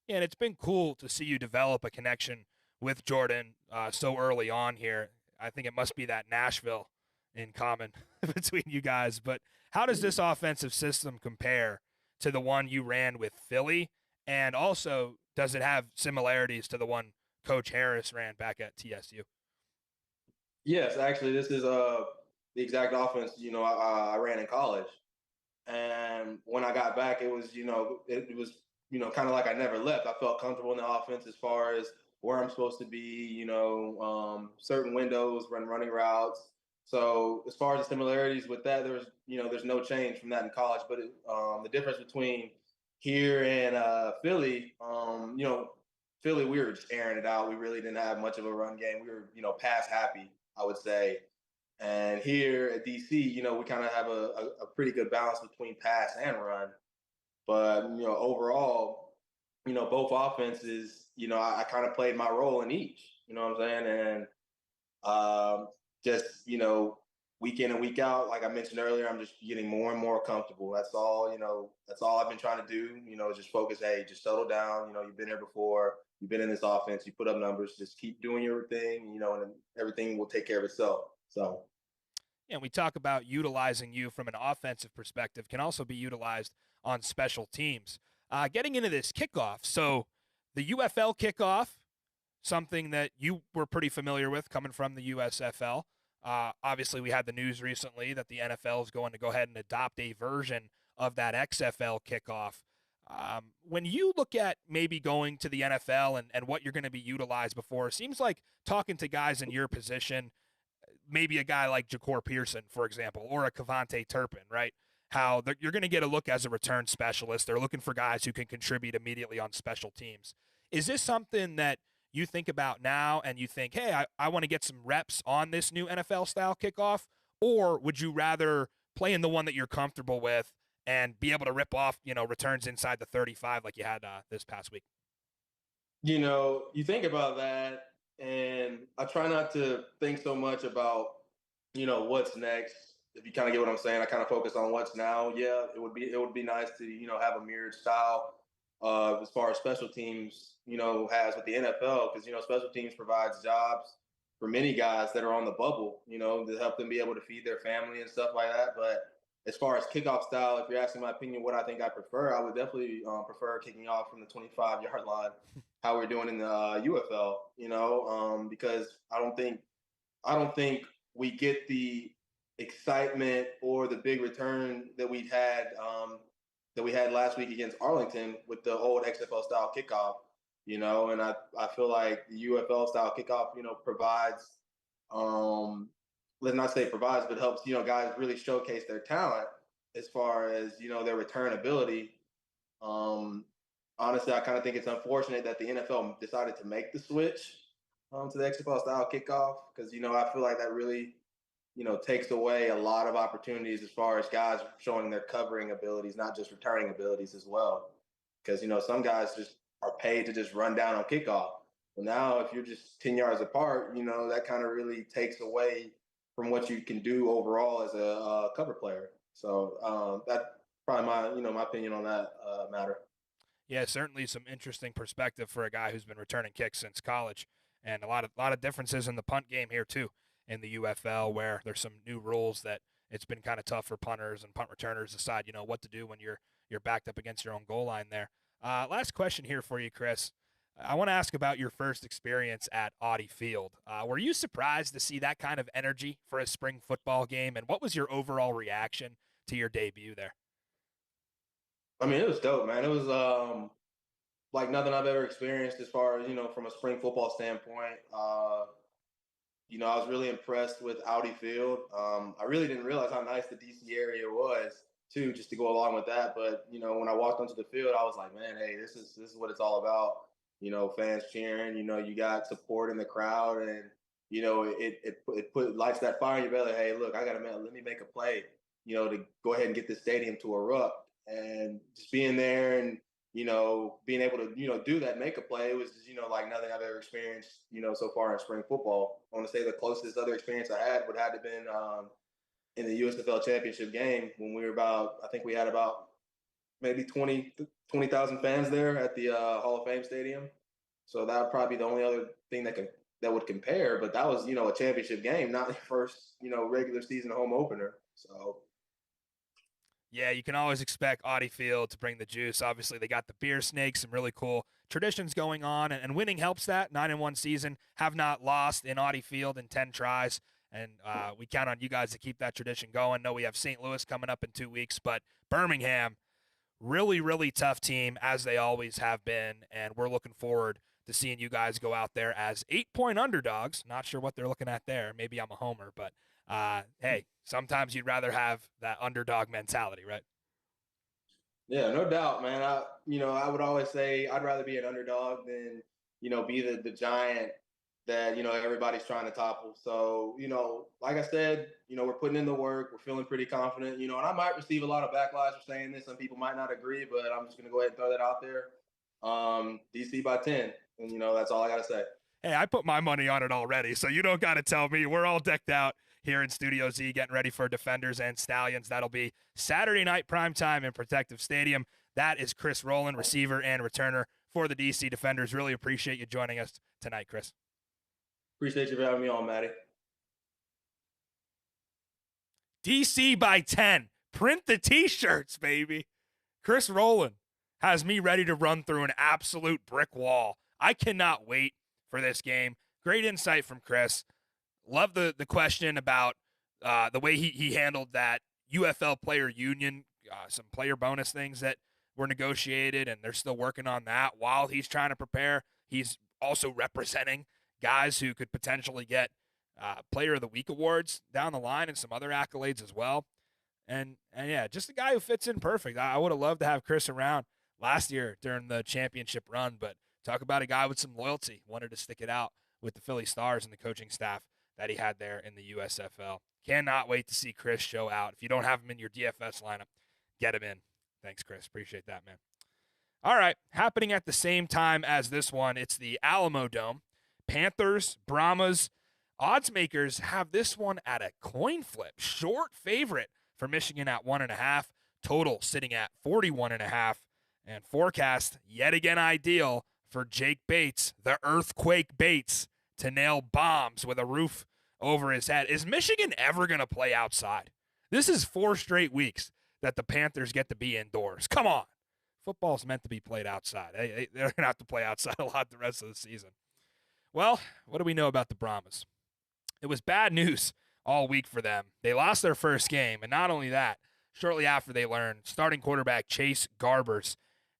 Yeah, and it's been cool to see you develop a connection with Jordan so early on here. I think it must be that Nashville in common between you guys. But how does this offensive system compare to the one you ran with Philly? And also, does it have similarities to the one Coach Harris ran back at TSU? Yes, actually, this is the exact offense, I ran in college. And when I got back, it was, it was, kind of like I never left. I felt comfortable in the offense as far as where I'm supposed to be, certain windows, running routes. So as far as the similarities with that, there's no change from that in college. But the difference between here and Philly, Philly, we were just airing it out. We really didn't have much of a run game. We were pass happy, I would say. And here at DC, we kind of have a pretty good balance between pass and run. But, overall, both offenses, I kind of played my role in each, you know what I'm saying? And just, week in and week out, like I mentioned earlier, I'm just getting more and more comfortable. That's all, that's all I've been trying to do, just focus, hey, just settle down. You've been here before. You've been in this offense. You put up numbers. Just keep doing your thing, and everything will take care of itself. So. And we talk about utilizing you from an offensive perspective, can also be utilized on special teams. Getting into this kickoff, so the UFL kickoff, something that you were pretty familiar with coming from the USFL. Obviously, we had the news recently that the NFL is going to go ahead and adopt a version of that XFL kickoff. When you look at maybe going to the NFL and what you're going to be utilized before, it seems like talking to guys in your position, maybe a guy like Ja'Cour Pearson, for example, or a Kavante Turpin, right? How you're going to get a look as a return specialist. They're looking for guys who can contribute immediately on special teams. Is this something that you think about now and you think, hey, I want to get some reps on this new NFL-style kickoff? Or would you rather play in the one that you're comfortable with and be able to rip off, returns inside the 35 like you had this past week? You think about that, and I try not to think so much about, what's next. If you kind of get what I'm saying, I kind of focus on what's now. Yeah, it would be nice to, have a mirrored style as far as special teams, has with the NFL, because special teams provides jobs for many guys that are on the bubble, to help them be able to feed their family and stuff like that. But as far as kickoff style, if you're asking my opinion, what I think I prefer, I would definitely prefer kicking off from the 25-yard line, how we're doing in the UFL. Because I don't think we get the excitement or the big return that we had last week against Arlington with the old XFL style kickoff. And I feel like the UFL style kickoff, provides, let's not say provides, but helps, guys really showcase their talent as far as, their return ability. Honestly, I kind of think it's unfortunate that the NFL decided to make the switch to the XFL style kickoff, because, I feel like that really, takes away a lot of opportunities as far as guys showing their covering abilities, not just returning abilities as well. Because, some guys just are paid to just run down on kickoff. Well, now if you're just 10 yards apart, that kind of really takes away from what you can do overall as a cover player. So that's probably my opinion on that matter. Yeah, certainly some interesting perspective for a guy who's been returning kicks since college, and a lot of differences in the punt game here too in the UFL, where there's some new rules that it's been kind of tough for punters and punt returners to decide, what to do when you're backed up against your own goal line there. Last question here for you, Chris. I want to ask about your first experience at Audi Field. Were you surprised to see that kind of energy for a spring football game, and what was your overall reaction to your debut there? I mean, it was dope, man. It was like nothing I've ever experienced as far as, from a spring football standpoint. I was really impressed with Audi Field. I really didn't realize how nice the DC area was, too, just to go along with that. But, when I walked onto the field, I was like, man, hey, this is what it's all about. Fans cheering, you got support in the crowd, and, it lights that fire in your belly. Hey, look, let me make a play, to go ahead and get this stadium to erupt. And just being there and, being able to, do that, make a play, it was just, like nothing I've ever experienced, so far in spring football. I want to say the closest other experience I had would have to been in the USFL championship game when I think we had about maybe 20,000 fans there at the Hall of Fame Stadium. So that would probably be the only other thing that would compare. But that was, a championship game, not the first, regular season home opener. So. Yeah, you can always expect Audi Field to bring the juice. Obviously, they got the beer snakes, some really cool traditions going on, and winning helps that. 9-1 season, have not lost in Audi Field in 10 tries, and we count on you guys to keep that tradition going. No, we have St. Louis coming up in 2 weeks, but Birmingham, really, really tough team, as they always have been, and we're looking forward to seeing you guys go out there as 8-point underdogs. Not sure what they're looking at there. Maybe I'm a homer, but hey, sometimes you'd rather have that underdog mentality, right? Yeah, no doubt, man. I would always say I'd rather be an underdog than, be the giant that, everybody's trying to topple. So, like I said, we're putting in the work. We're feeling pretty confident, and I might receive a lot of backlash for saying this. Some people might not agree, but I'm just going to go ahead and throw that out there. DC by 10. And, that's all I got to say. Hey, I put my money on it already, so you don't got to tell me. We're all decked out here in Studio Z, getting ready for Defenders and Stallions. That'll be Saturday night primetime in Protective Stadium. That is Chris Rowland, receiver and returner for the DC Defenders. Really appreciate you joining us tonight, Chris. Appreciate you for having me on, Matty. DC by 10. Print the T-shirts, baby. Chris Rowland has me ready to run through an absolute brick wall. I cannot wait for this game. Great insight from Chris. Love the question about the way he handled that UFL player union, some player bonus things that were negotiated, and they're still working on that while he's trying to prepare. He's also representing guys who could potentially get Player of the Week awards down the line and some other accolades as well. And yeah, just a guy who fits in perfect. I would have loved to have Chris around last year during the championship run, but Talk about a guy with some loyalty, wanted to stick it out with the Philly Stars and the coaching staff that he had there in the USFL. Cannot wait to see Chris show out. If you don't have him in your DFS lineup, get him in. Thanks, Chris. Appreciate that, man. All right, happening at the same time as this one, it's the Alamo Dome. Panthers, Brahmas. Odds makers have this one at a coin flip. Short favorite for Michigan at 1.5. Total sitting at 41.5. And forecast yet again ideal for Jake Bates, the Earthquake Bates, to nail bombs with a roof over his head. Is Michigan ever going to play outside? This is 4 straight weeks that the Panthers get to be indoors. Come on. Football's meant to be played outside. They're going to have to play outside a lot the rest of the season. Well, what do we know about the Brahmas? It was bad news all week for them. They lost their first game, and not only that, shortly after they learned starting quarterback Chase Garbers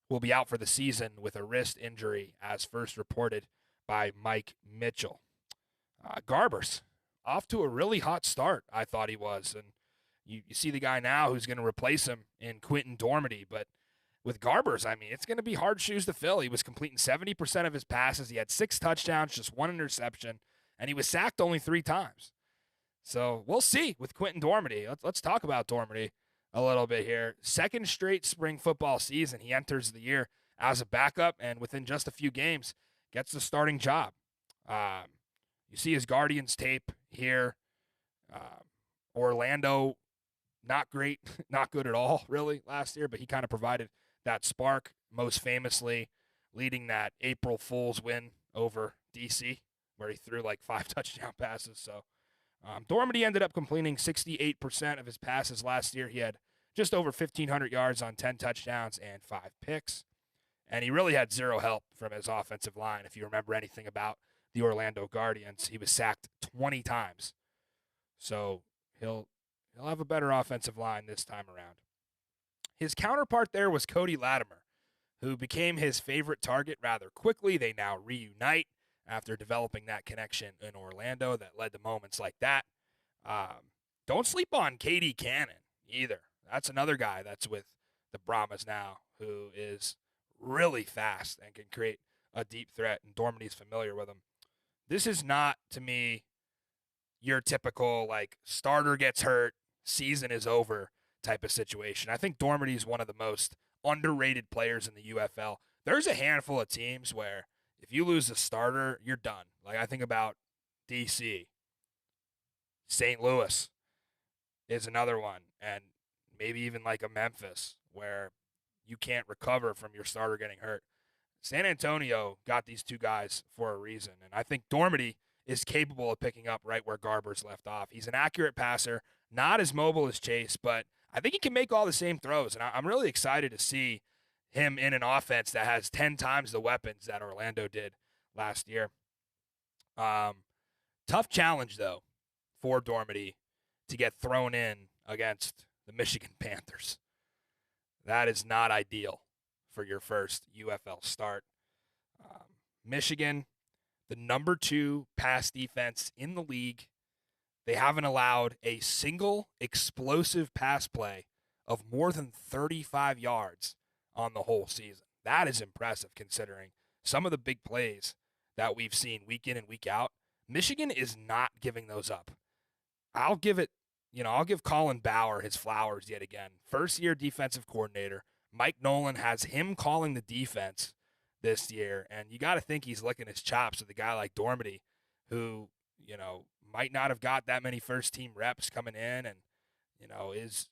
will be out for the season with a wrist injury, as first reported by Mike Mitchell. Garbers, off to a really hot start, I thought he was. And you see the guy now who's going to replace him in Quentin Dormady. But with Garbers, I mean, it's going to be hard shoes to fill. He was completing 70% of his passes. He had 6 touchdowns, just 1 interception, and he was sacked only 3 times. So we'll see with Quentin Dormady. Let's talk about Dormady a little bit here. 2nd straight spring football season. He enters the year as a backup, and within just a few games, gets the starting job. You see his Guardians tape here. Orlando, not great, not good at all, really, last year, but he kind of provided that spark, most famously leading that April Fool's win over DC, where he threw like 5 touchdown passes. So Dormady ended up completing 68% of his passes last year. He had just over 1,500 yards on 10 touchdowns and 5 picks. And he really had 0 help from his offensive line. If you remember anything about the Orlando Guardians, he was sacked 20 times. So he'll have a better offensive line this time around. His counterpart there was Cody Latimer, who became his favorite target rather quickly. They now reunite after developing that connection in Orlando that led to moments like that. Don't sleep on KD Cannon either. That's another guy that's with the Brahmas now who is really fast and can create a deep threat, and Dormady's familiar with him. This is not, to me, your typical, like, starter gets hurt, season is over type of situation. I think Dormady is one of the most underrated players in the UFL. There's a handful of teams where if you lose a starter, you're done. Like, I think about DC. St. Louis is another one, and maybe even like a Memphis where you can't recover from your starter getting hurt. San Antonio got these 2 guys for a reason, and I think Dormady is capable of picking up right where Garbers left off. He's an accurate passer, not as mobile as Chase, but I think he can make all the same throws, and I'm really excited to see him in an offense that has 10 times the weapons that Orlando did last year. Tough challenge, though, for Dormady to get thrown in against the Michigan Panthers. That is not ideal for your first UFL start. Michigan, the number 2 pass defense in the league. They haven't allowed a single explosive pass play of more than 35 yards on the whole season. That is impressive considering some of the big plays that we've seen week in and week out. Michigan is not giving those up. I'll give Colin Bauer his flowers yet again. First-year defensive coordinator. Mike Nolan has him calling the defense this year, and you got to think he's licking his chops with a guy like Dormady, who, might not have got that many first-team reps coming in, and, is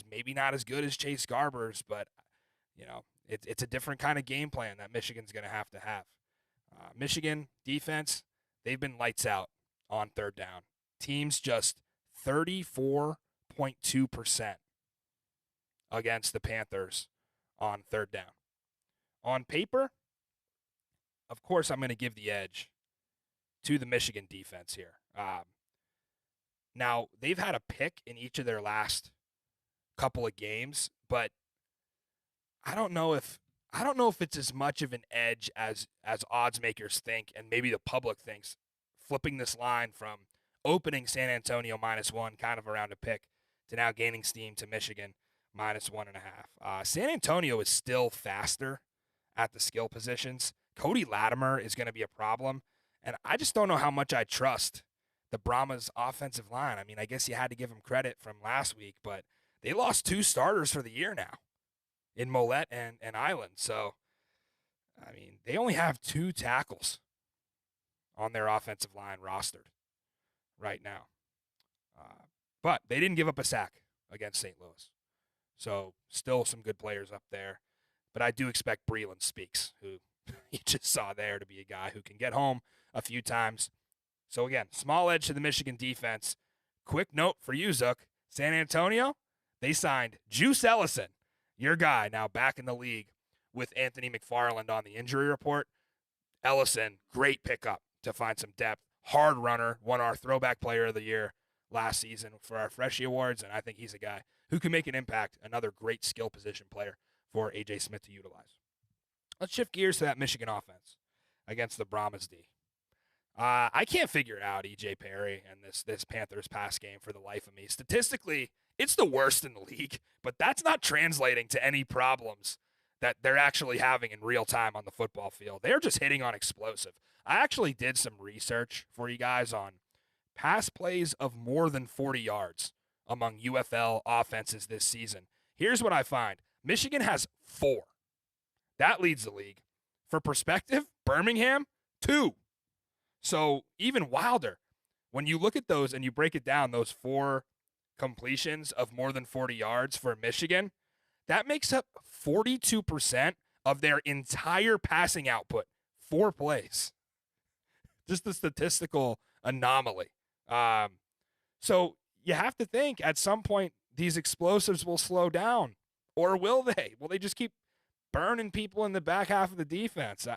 maybe not as good as Chase Garbers, but, it's a different kind of game plan that Michigan's going to have. Michigan defense, they've been lights out on 3rd down. Teams just 34.2% against the Panthers on 3rd down. On paper, of course, I'm going to give the edge to the Michigan defense here. Now, they've had a pick in each of their last couple of games, but I don't know if it's as much of an edge as odds makers think, and maybe the public thinks, flipping this line from opening San Antonio -1, kind of around a pick, to now gaining steam to Michigan -1.5. San Antonio is still faster at the skill positions. Cody Latimer is going to be a problem, and I just don't know how much I trust the Brahmas offensive line. I mean, I guess you had to give them credit from last week, but they lost 2 starters for the year now in Mollett and Island. So, I mean, they only have 2 tackles on their offensive line rostered right now. But they didn't give up a sack against St. Louis. So still some good players up there. But I do expect Breland Speaks, who you just saw there, to be a guy who can get home a few times. So again, small edge to the Michigan defense. Quick note for you, Zook. San Antonio, they signed Juice Ellison, your guy, now back in the league with Anthony McFarland on the injury report. Ellison, great pickup to find some depth. Hard runner, won our Throwback Player of the Year last season for our Freshie Awards, and I think he's a guy who can make an impact, another great skill position player for A.J. Smith to utilize. Let's shift gears to that Michigan offense against the Brahmas D. I can't figure out E.J. Perry and this Panthers pass game for the life of me. Statistically, it's the worst in the league, but that's not translating to any problems that they're actually having in real time on the football field. They're just hitting on explosive. I actually did some research for you guys on pass plays of more than 40 yards among UFL offenses this season. Here's what I find. Michigan has 4. That leads the league. For perspective, Birmingham, 2. So even wilder. When you look at those and you break it down, those 4 completions of more than 40 yards for Michigan, that makes up 42% of their entire passing output. 4 plays. Just a statistical anomaly. So you have to think at some point these explosives will slow down. Or will they? Will they just keep burning people in the back half of the defense?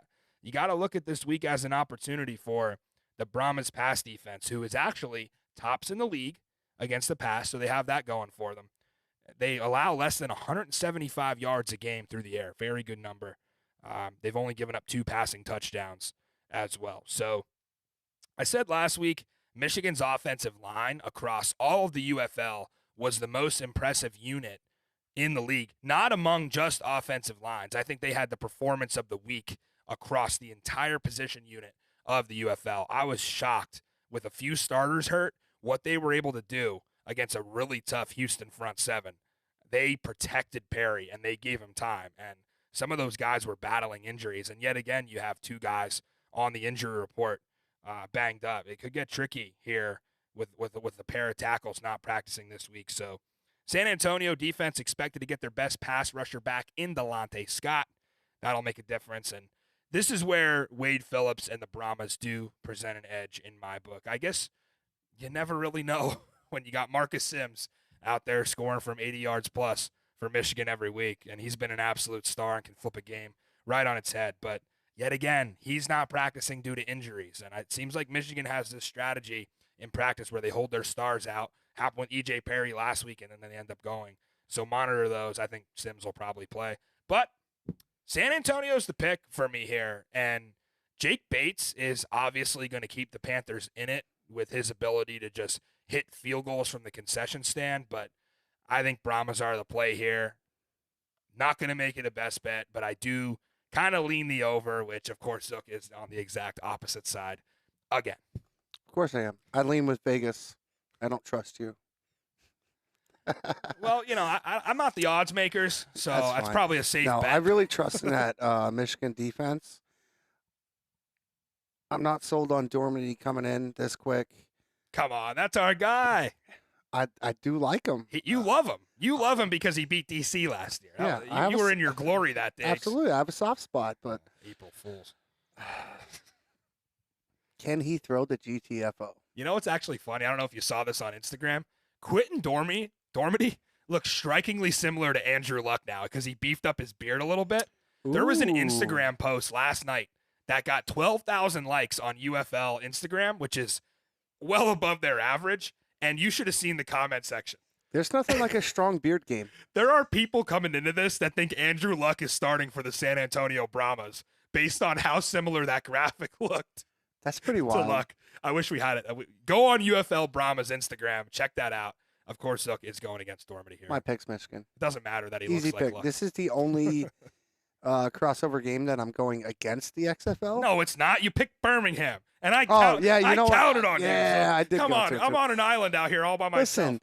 You got to look at this week as an opportunity for the Brahmas pass defense, who is actually tops in the league against the pass, so they have that going for them. They allow less than 175 yards a game through the air. Very good number. They've only given up 2 passing touchdowns as well. So I said last week, Michigan's offensive line across all of the UFL was the most impressive unit in the league, not among just offensive lines. I think they had the performance of the week across the entire position unit of the UFL. I was shocked with a few starters hurt, what they were able to do against a really tough Houston front 7. They protected Perry, and they gave him time. And some of those guys were battling injuries. And yet again, you have 2 guys on the injury report banged up. It could get tricky here with the pair of tackles not practicing this week. So San Antonio defense expected to get their best pass rusher back in Delonte Scott. That'll make a difference. And this is where Wade Phillips and the Brahmas do present an edge in my book. I guess you never really know when you got Marcus Sims out there scoring from 80 yards plus for Michigan every week, and he's been an absolute star and can flip a game right on its head. But yet again, he's not practicing due to injuries, and it seems like Michigan has this strategy in practice where they hold their stars out. Happened with E.J. Perry last week, and then they end up going. So monitor those. I think Sims will probably play. But San Antonio's the pick for me here, and Jake Bates is obviously going to keep the Panthers in it with his ability to just hit field goals from the concession stand, but I think Brahmas are the play here. Not going to make it a best bet, but I do kind of lean the over, which, of course, Zook is on the exact opposite side again. Of course I am. I lean with Vegas. I don't trust you. Well, I'm not the odds makers, so that's probably a safe bet. I really trust in that Michigan defense. I'm not sold on Dormady coming in this quick. Come on, that's our guy. I do like him. You love him. You love him because he beat DC last year. Yeah, you were in your glory that day. Absolutely. I have a soft spot, but April Fools. Can he throw the GTFO? You know what's actually funny? I don't know if you saw this on Instagram. Quentin Dormady looks strikingly similar to Andrew Luck now because he beefed up his beard a little bit. Ooh. There was an Instagram post last night that got 12,000 likes on UFL Instagram, which is well above their average, and you should have seen the comment section. There's nothing like a strong beard game. There are people coming into this that think Andrew Luck is starting for the San Antonio Brahmas based on how similar that graphic looked. That's pretty wild. To Luck. I wish we had it. Go on UFL Brahmas Instagram. Check that out. Of course, Luck is going against Dormady here. My pick's Michigan. It doesn't matter that he Easy looks pick. like Luck. This is the only crossover game that I'm going against the XFL? No, it's not. You picked Birmingham. And I yeah, you know what? counted on you. Yeah, So I did come go on. to I'm on an island out here all by myself. Listen,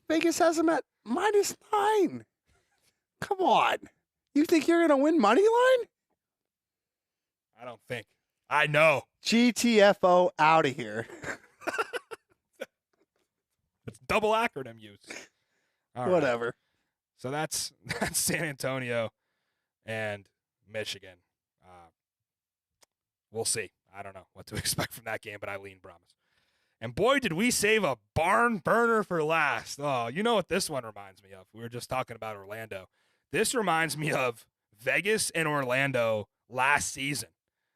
Vegas has them at -9. Come on. You think you're going to win money line? I don't think. I know. GTFO out of here. It's double acronym use. All right. Whatever. So that's San Antonio and Michigan. We'll see. I don't know what to expect from that game, but I lean promise. And boy, did we save a barn burner for last. Oh, you know what this one reminds me of? We were just talking about Orlando. This reminds me of Vegas and Orlando last season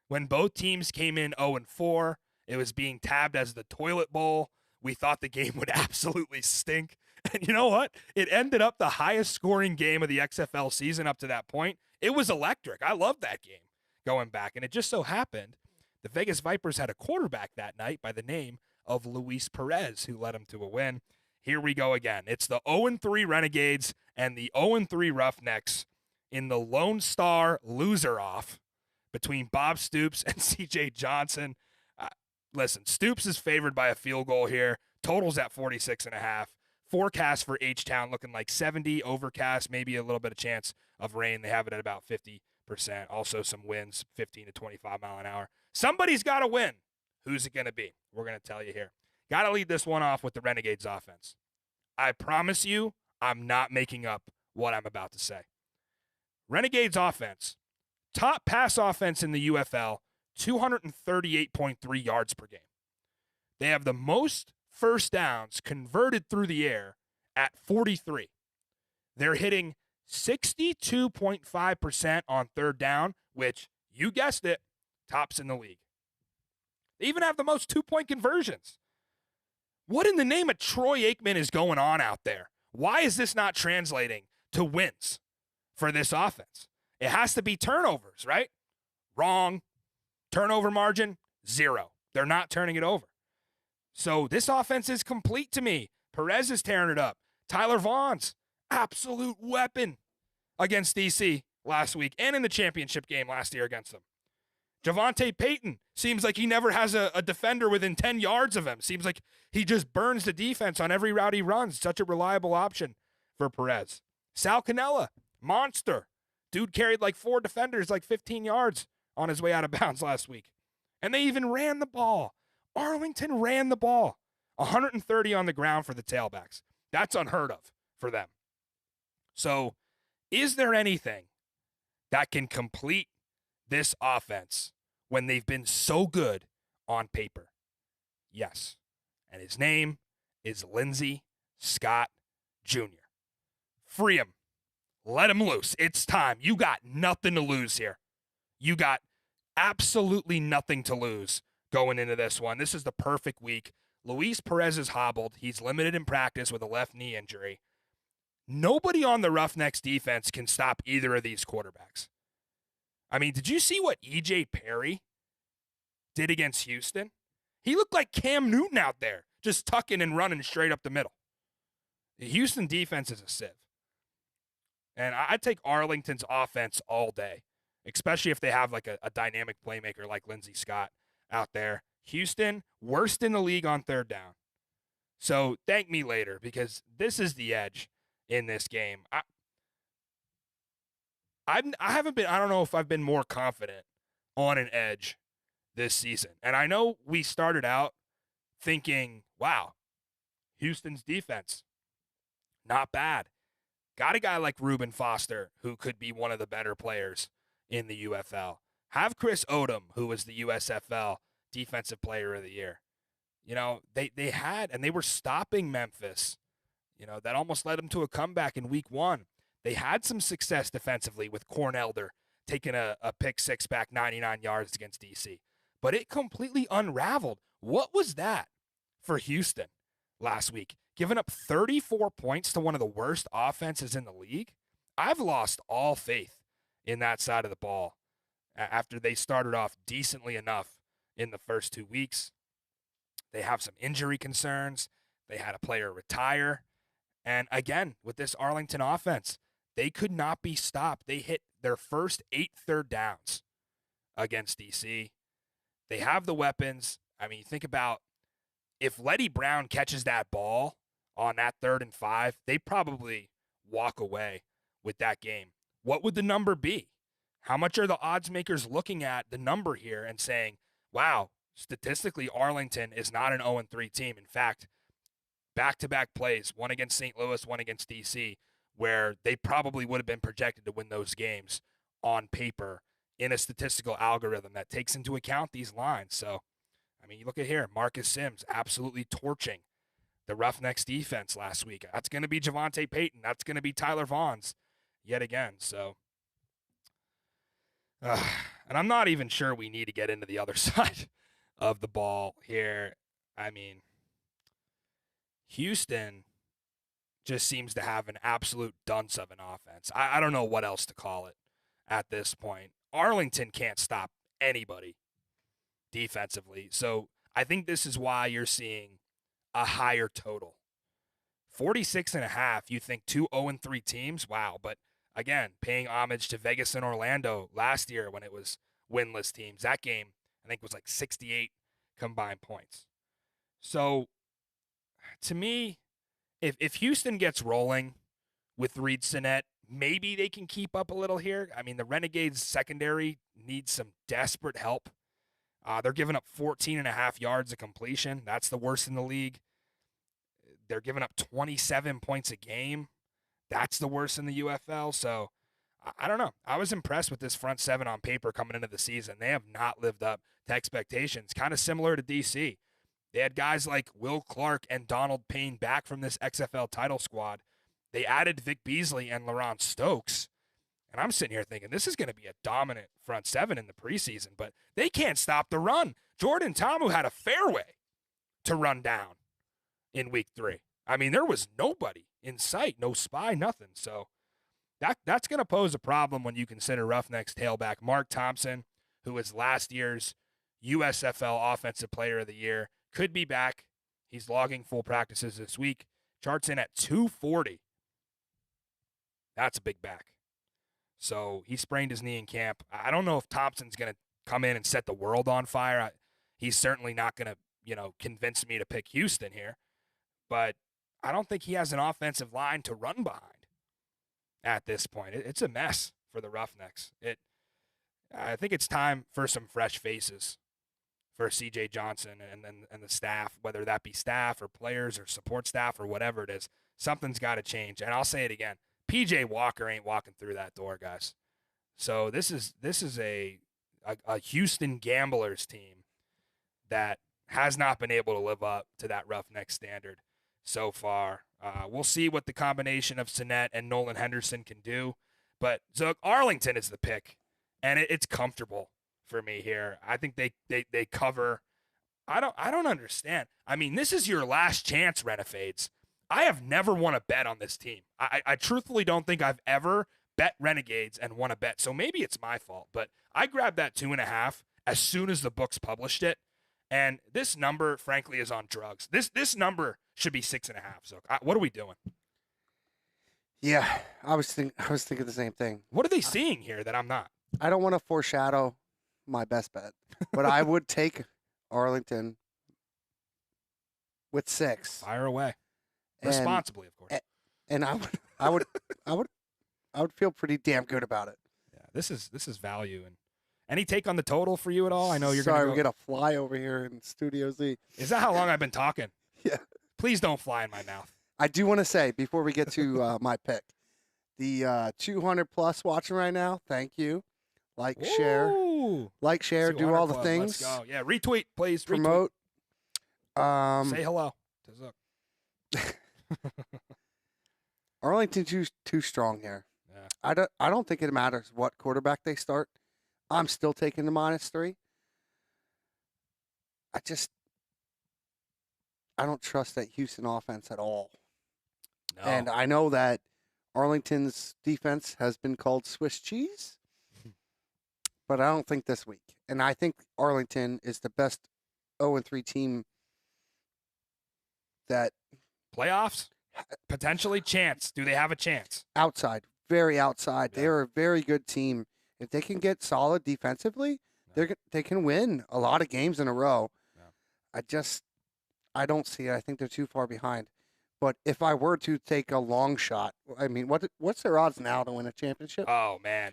when both teams came in 0-4. It was being tabbed as the toilet bowl. We thought the game would absolutely stink. And you know what? It ended up the highest scoring game of the XFL season up to that point. It was electric. I loved that game going back. And it just so happened the Vegas Vipers had a quarterback that night by the name of Luis Perez who led them to a win. Here we go again. It's the 0-3 Renegades and the 0-3 Roughnecks in the Lone Star loser-off between Bob Stoops and C.J. Johnson. Listen, Stoops is favored by a field goal here. Total's at 46.5. Forecast for H-Town looking like 70, overcast, maybe a little bit of chance of rain. They have it at about 50%. Also some winds, 15 to 25 mile an hour. Somebody's got to win. Who's it going to be? We're going to tell you here. Got to lead this one off with the Renegades offense. I promise you, I'm not making up what I'm about to say. Renegades offense, top pass offense in the UFL, 238.3 yards per game. They have the most first downs converted through the air at 43. They're hitting 62.5% on third down, which, you guessed it, tops in the league. They even have the most two-point conversions. What in the name of Troy Aikman is going on out there? Why is this not translating to wins for this offense? It has to be turnovers, right? Wrong. Turnover margin, 0. They're not turning it over. So this offense is complete to me. Perez is tearing it up. Tyler Vaughn's absolute weapon against DC last week and in the championship game last year against them. Javonte Payton seems like he never has a defender within 10 yards of him. Seems like he just burns the defense on every route he runs. Such a reliable option for Perez. Sal Cannella, monster. Dude carried like 4 defenders, like 15 yards on his way out of bounds last week. And they even ran the ball. Arlington ran the ball. 130 on the ground for the tailbacks. That's unheard of for them. So, is there anything that can complete this offense when they've been so good on paper? Yes. And his name is Lindsey Scott Jr. Free him. Let him loose. It's time. You got nothing to lose here. You got absolutely nothing to lose going into this one. This is the perfect week. Luis Perez is hobbled. He's limited in practice with a left knee injury. Nobody on the Roughnecks defense can stop either of these quarterbacks. I mean, did you see what E.J. Perry did against Houston? He looked like Cam Newton out there, just tucking and running straight up the middle. The Houston defense is a sieve. And I'd take Arlington's offense all day, especially if they have like a dynamic playmaker like Lindsey Scott out there. Houston, worst in the league on third down. So thank me later, because this is the edge in this game. I don't know if I've been more confident on an edge this season. And I know we started out thinking, wow, Houston's defense, not bad. Got a guy like Reuben Foster, who could be one of the better players in the UFL. Have Chris Odom, who was the USFL Defensive Player of the Year. You know, they had, and they were stopping Memphis. You know, that almost led them to a comeback in week 1. They had some success defensively with Cornelder taking a pick six back 99 yards against DC. But it completely unraveled. What was that for Houston last week? Giving up 34 points to one of the worst offenses in the league? I've lost all faith in that side of the ball after they started off decently enough in the first 2 weeks. They have some injury concerns. They had a player retire. And again, with this Arlington offense, they could not be stopped. They hit their first 8 third downs against DC. They have the weapons. I mean, you think about if Letty Brown catches that ball on that 3rd and 5, they probably walk away with that game. What would the number be? How much are the odds makers looking at the number here and saying, wow, statistically, Arlington is not an 0-3 team. In fact, back-to-back plays, one against St. Louis, one against DC, where they probably would have been projected to win those games on paper in a statistical algorithm that takes into account these lines. So, I mean, you look at here, Marcus Sims absolutely torching the Roughnecks defense last week. That's going to be Javonte Payton. That's going to be Tyler Vaughns yet again. So, and I'm not even sure we need to get into the other side of the ball here. I mean, Houston just seems to have an absolute dunce of an offense. I don't know what else to call it at this point. Arlington can't stop anybody defensively. So I think this is why you're seeing a higher total. 46.5, you think 2 0-3 teams? Wow. But again, paying homage to Vegas and Orlando last year when it was winless teams. That game, I think, was like 68 combined points. So to me, if Houston gets rolling with Reed Sinnett, maybe they can keep up a little here. I mean, the Renegades secondary needs some desperate help. They're giving up 14.5 yards of completion. That's the worst in the league. They're giving up 27 points a game. That's the worst in the UFL. So, I don't know. I was impressed with this front seven on paper coming into the season. They have not lived up to expectations. Kind of similar to DC. They had guys like Will Clark and Donald Payne back from this XFL title squad. They added Vic Beasley and LaRon Stokes. And I'm sitting here thinking this is going to be a dominant front seven in the preseason, but they can't stop the run. Jordan Ta'amu had a fairway to run down in week 3. I mean, there was nobody in sight, no spy, nothing. So that's going to pose a problem when you consider Roughnecks tailback Mark Thompson, who was last year's USFL Offensive Player of the Year, could be back. He's logging full practices this week. Charts in at 240. That's a big back. So he sprained his knee in camp. I don't know if Thompson's going to come in and set the world on fire. He's certainly not going to, convince me to pick Houston here. But I don't think he has an offensive line to run behind at this point. It's a mess for the Roughnecks. I think it's time for some fresh faces for C.J. Johnson and the staff, whether that be staff or players or support staff or whatever it is. Something's got to change. And I'll say it again. P.J. Walker ain't walking through that door, guys. So this is a Houston Gamblers team that has not been able to live up to that Roughneck standard so far. We'll see what the combination of Sinnett and Nolan Henderson can do. But Zook, Arlington is the pick, and it's comfortable for me here. I think they cover. I don't understand. I mean, this is your last chance, Renegades. I have never won a bet on this team. I truthfully don't think I've ever bet Renegades and won a bet. So maybe it's my fault, but I grabbed that 2.5 as soon as the books published it. And this number, frankly, is on drugs. This number should be 6.5. So what are we doing? Yeah, I was thinking the same thing. What are they seeing here that I'm not? I don't want to foreshadow my best bet, but I would take Arlington with 6. Fire away. Responsibly, of course. And I would feel pretty damn good about it. Yeah, this is value. And any take on the total for you at all? I know you're Sorry, we get a fly over here in Studio Z. Is that how long I've been talking? Yeah. Please don't fly in my mouth. I do want to say before we get to my pick, the 200 plus watching right now. Thank you. Like, share, do all the Club, things. Let's go. Yeah, retweet, please. Promote. Say hello to Zook. Arlington's too strong here. Yeah. I don't think it matters what quarterback they start. I'm still taking the -3. I don't trust that Houston offense at all. No. And I know that Arlington's defense has been called Swiss cheese, but I don't think this week. And I think Arlington is the best 0-3 team that playoffs, potentially chance. Do they have a chance? outside very outside. Yeah. They are a very good team. If they can get solid defensively, they can win a lot of games in a row. Yeah. I don't see it. I think they're too far behind. But if I were to take a long shot, I mean, what's their odds now to win a championship? Oh man,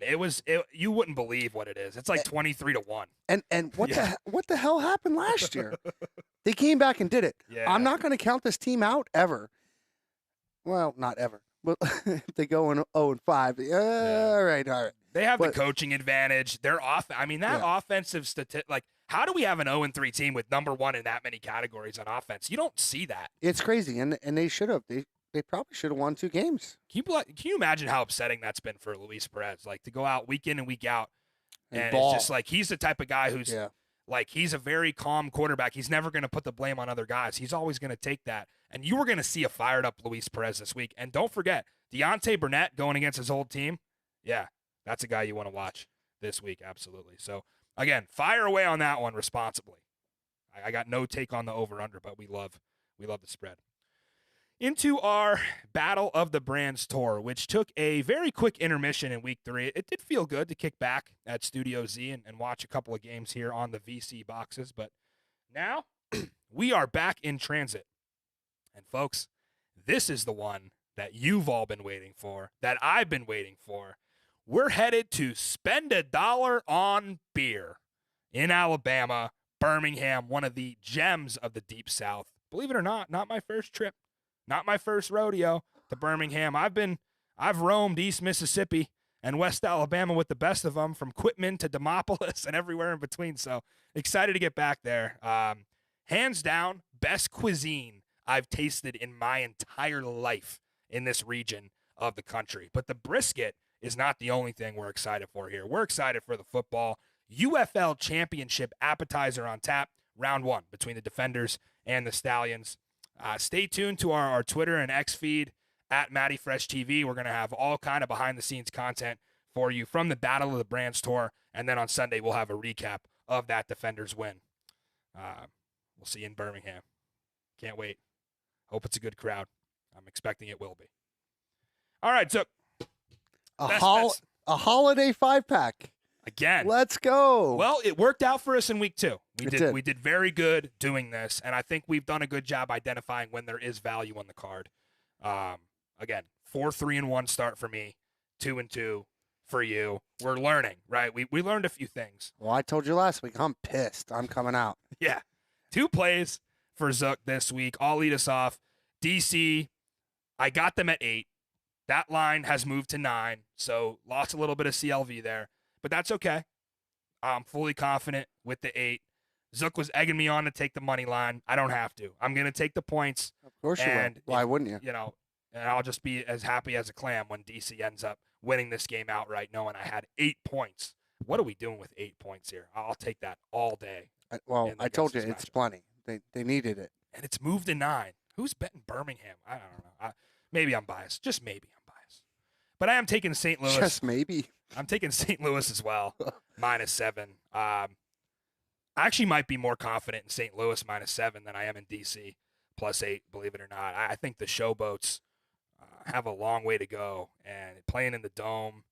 you wouldn't believe what it is. It's like 23-1. And what the hell happened last year? They came back and did it. Yeah. I'm not going to count this team out ever. Well, not ever. But if they go in 0-5, all right. They have the coaching advantage. They're off. I mean, that offensive like, how do we have an 0-3 team with number one in that many categories on offense? You don't see that. It's crazy, and they should have. They probably should have won 2 games. Can you imagine how upsetting that's been for Luis Perez? Like, to go out week in and week out, and it's just like, he's the type of guy who's like, he's a very calm quarterback. He's never going to put the blame on other guys. He's always going to take that. And you were going to see a fired up Luis Perez this week. And don't forget, Deontay Burnett going against his old team. Yeah, that's a guy you want to watch this week. Absolutely. So, again, fire away on that one responsibly. I got no take on the over-under, but we love the spread. Into our Battle of the Brands tour, which took a very quick intermission in week 3. It did feel good to kick back at Studio Z and watch a couple of games here on the VC boxes. But now we are back in transit. And folks, this is the one that you've all been waiting for, that I've been waiting for. We're headed to spend $1 on beer in Alabama, Birmingham, one of the gems of the Deep South. Believe it or not my first trip, not my first rodeo to Birmingham. I've roamed East Mississippi and West Alabama with the best of them, from Quitman to Demopolis and everywhere in between. So excited to get back there. Hands down, best cuisine I've tasted in my entire life in this region of the country. But the brisket is not the only thing we're excited for here. We're excited for the football UFL championship appetizer on tap, round 1 between the Defenders and the Stallions. Stay tuned to our Twitter and X feed at Matty Fresh TV. We're going to have all kind of behind-the-scenes content for you from the Battle of the Brands tour, and then on Sunday we'll have a recap of that Defenders win. We'll see you in Birmingham. Can't wait. Hope it's a good crowd. I'm expecting it will be. All right, so a holiday 5-pack. Again. Let's go. Well, it worked out for us in week 2. We It did very good doing this, and I think we've done a good job identifying when there is value on the card. Again, 4-3-1 start for me, 2-2 for you. We're learning, right? We learned a few things. Well, I told you last week, I'm pissed. I'm coming out. Yeah. 2 plays for Zook this week. I'll lead us off. DC, I got them at 8. That line has moved to 9, so lost a little bit of CLV there. But that's okay. I'm fully confident with the 8. Zook was egging me on to take the money line. I don't have to. I'm going to take the points. Of course you would. Why wouldn't you? You know, and I'll just be as happy as a clam when DC ends up winning this game outright, knowing I had 8 points. What are we doing with 8 points here? I'll take that all day. I told you, it's plenty. They needed it. And it's moved to 9. Who's betting Birmingham? I don't know. Maybe I'm biased. Just maybe I'm biased. But I am taking St. Louis. Just maybe. I'm taking St. Louis as well, -7. I actually might be more confident in St. Louis -7 than I am in DC +8, believe it or not. I think the Showboats have a long way to go, and playing in the Dome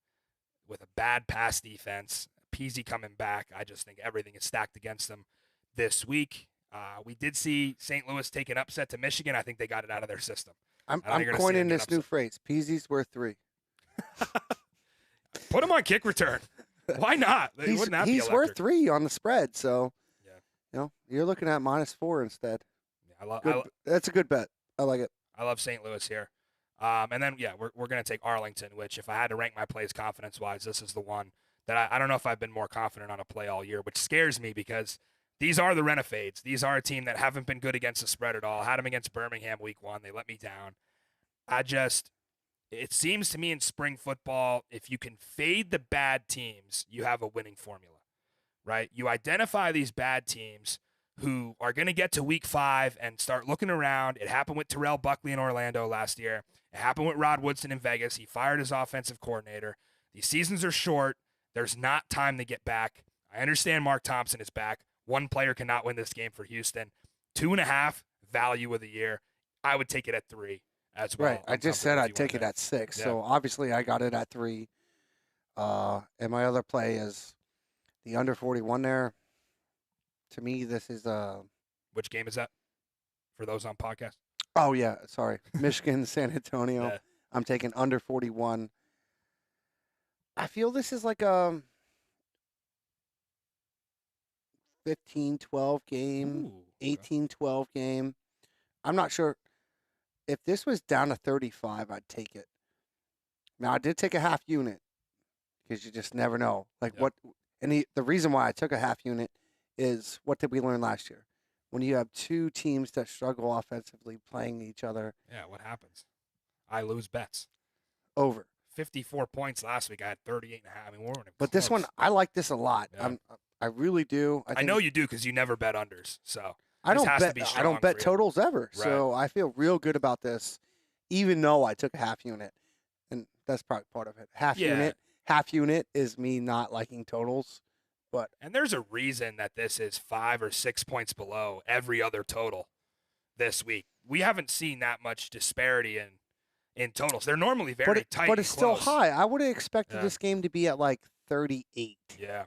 with a bad pass defense, Peasy coming back, I just think everything is stacked against them this week. We did see St. Louis take an upset to Michigan. I think they got it out of their system. I'm coining this new phrase. Peasy's worth 3. Put him on kick return. Why not? He's worth 3 on the spread. So, you're looking at -4 instead. Yeah, that's a good bet. I like it. I love St. Louis here. And then, we're going to take Arlington, which if I had to rank my plays confidence-wise, this is the one that I don't know if I've been more confident on a play all year, which scares me because these are the Renegades. These are a team that haven't been good against the spread at all. Had them against Birmingham week 1. They let me down. It seems to me in spring football, if you can fade the bad teams, you have a winning formula, right? You identify these bad teams who are going to get to week 5 and start looking around. It happened with Terrell Buckley in Orlando last year. It happened with Rod Woodson in Vegas. He fired his offensive coordinator. These seasons are short. There's not time to get back. I understand Mark Thompson is back. One player cannot win this game for Houston. 2.5 value of the year. I would take it at 3. as well. Right. I just said I'd take it at 6. Yeah. So obviously I got it at 3. And my other play is the under 41 there. To me, this is Which game is that for those on podcast? Oh, yeah. Sorry. Michigan, San Antonio. Yeah. I'm taking under 41. I feel this is like a 15-12 game, 18-12 game. I'm not sure. If this was down to 35, I'd take it. Now, I did take a half unit because you just never know. Like what? And the reason why I took a half unit is, what did we learn last year? When you have two teams that struggle offensively playing each other. Yeah, what happens? I lose bets. Over. 54 points last week. I had 38 and a half. I mean, we weren't even But close. this one, I like this a lot. Yeah. I really do. I know you do because you never bet unders. So I don't has to be bet. I strong don't bet for you. totals ever. Right. So I feel real good about this, even though I took a half unit, and that's probably part of it. Half unit is me not liking totals. But and there's a reason that this is 5 or 6 points below every other total this week. We haven't seen that much disparity in totals. They're normally very tight. But it's and still close. high. I would have expected this game to be at like 38. Yeah.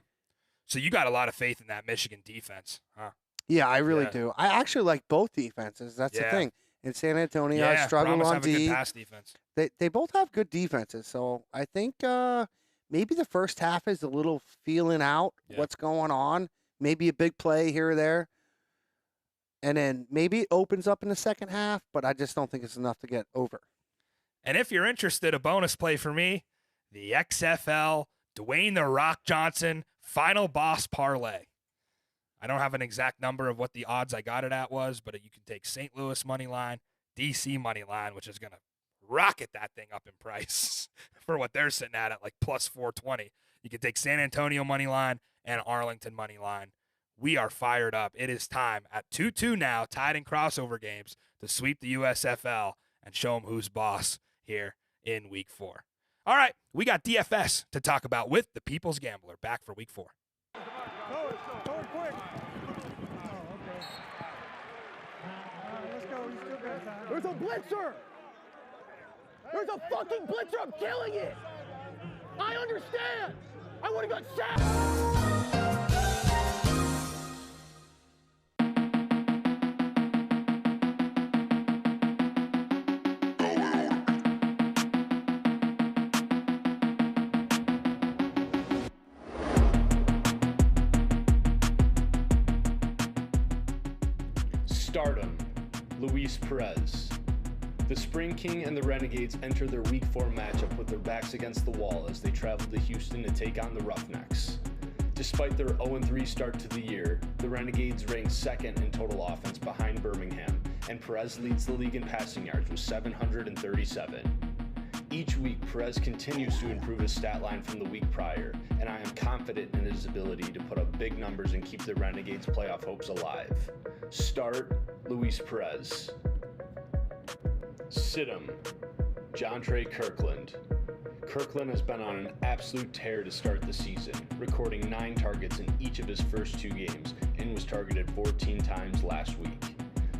So you got a lot of faith in that Michigan defense, huh? Yeah, I really do. I actually like both defenses. That's the thing. In San Antonio, I struggle on have D. A good pass defense. They both have good defenses. So I think maybe the first half is a little feeling out what's going on. Maybe a big play here or there. And then maybe it opens up in the second half, but I just don't think it's enough to get over. And if you're interested, a bonus play for me, the XFL Dwayne The Rock Johnson Final Boss Parlay. I don't have an exact number of what the odds I got it at was, but you can take St. Louis money line, DC money line, which is going to rocket that thing up in price for what they're sitting at like plus 420. You can take San Antonio money line and Arlington money line. We are fired up. It is time at 2-2 now, tied in crossover games, to sweep the USFL and show them who's boss here in Week 4. All right, we got DFS to talk about with the People's Gambler back for Week 4. There's a blitzer! There's a fucking blitzer! I'm killing it! I understand! I would have got sacked! Stardom, Luis Perez. The Spring King and the Renegades enter their Week 4 matchup with their backs against the wall as they travel to Houston to take on the Roughnecks. Despite their 0-3 start to the year, the Renegades rank second in total offense behind Birmingham, and Perez leads the league in passing yards with 737. Each week, Perez continues to improve his stat line from the week prior, and I am confident in his ability to put up big numbers and keep the Renegades' playoff hopes alive. Start Luis Perez. Sit 'em, Jontre Kirkland. Kirkland has been on an absolute tear to start the season, recording 9 targets in each of his first 2 games and was targeted 14 times last week.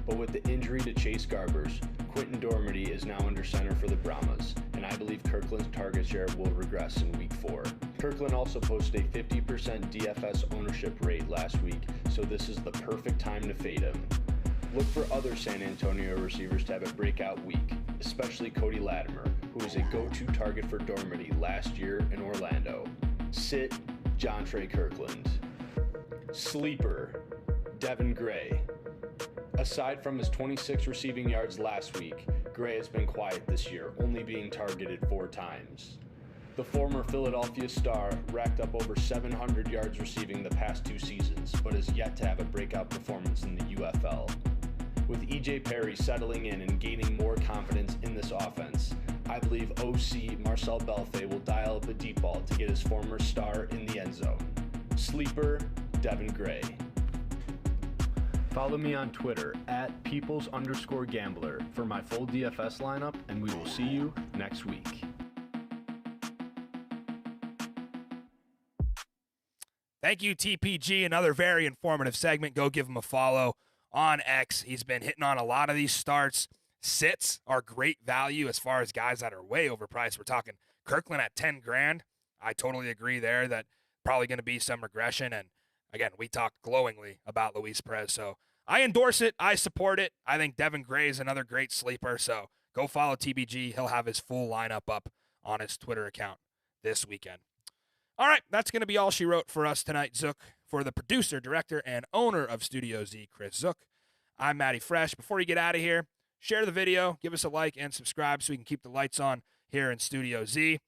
But with the injury to Chase Garbers, Quentin Dormady is now under center for the Brahmas, and I believe Kirkland's target share will regress in Week 4. Kirkland also posted a 50% DFS ownership rate last week, so this is the perfect time to fade him. Look for other San Antonio receivers to have a breakout week, especially Cody Latimer, who was a go-to target for Dormady last year in Orlando. Sit Jontre Kirkland. Sleeper, Devin Gray. Aside from his 26 receiving yards last week, Gray has been quiet this year, only being targeted 4 times. The former Philadelphia star racked up over 700 yards receiving the past 2 seasons, but has yet to have a breakout performance in the UFL. With E.J. Perry settling in and gaining more confidence in this offense, I believe OC Marcel Belfay will dial up a deep ball to get his former star in the end zone. Sleeper, Devin Gray. Follow me on Twitter at peoples_gambler for my full DFS lineup, and we will see you next week. Thank you, TPG. Another very informative segment. Go give him a follow on X. He's been hitting on a lot of these starts, sits are great value as far as guys that are way overpriced. We're talking Kirkland at 10 grand. I totally agree there that probably going to be some regression. And again, we talked glowingly about Luis Perez. So I endorse it. I support it. I think Devin Gray is another great sleeper. So go follow TBG. He'll have his full lineup up on his Twitter account this weekend. All right, that's going to be all she wrote for us tonight, Zook. For the producer, director, and owner of Studio Z, Chris Zook, I'm Matty Fresh. Before you get out of here, share the video, give us a like, and subscribe so we can keep the lights on here in Studio Z.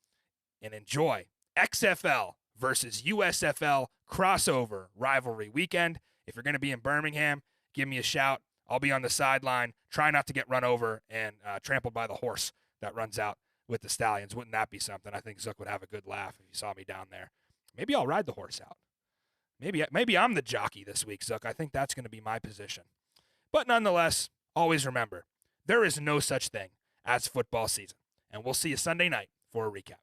And enjoy XFL versus USFL crossover rivalry weekend. If you're going to be in Birmingham, give me a shout. I'll be on the sideline. Try not to get run over and trampled by the horse that runs out with the Stallions. Wouldn't that be something? I think Zook would have a good laugh if he saw me down there. Maybe I'll ride the horse out. Maybe I'm the jockey this week, Zook. I think that's going to be my position. But nonetheless, always remember, there is no such thing as football season. And we'll see you Sunday night for a recap.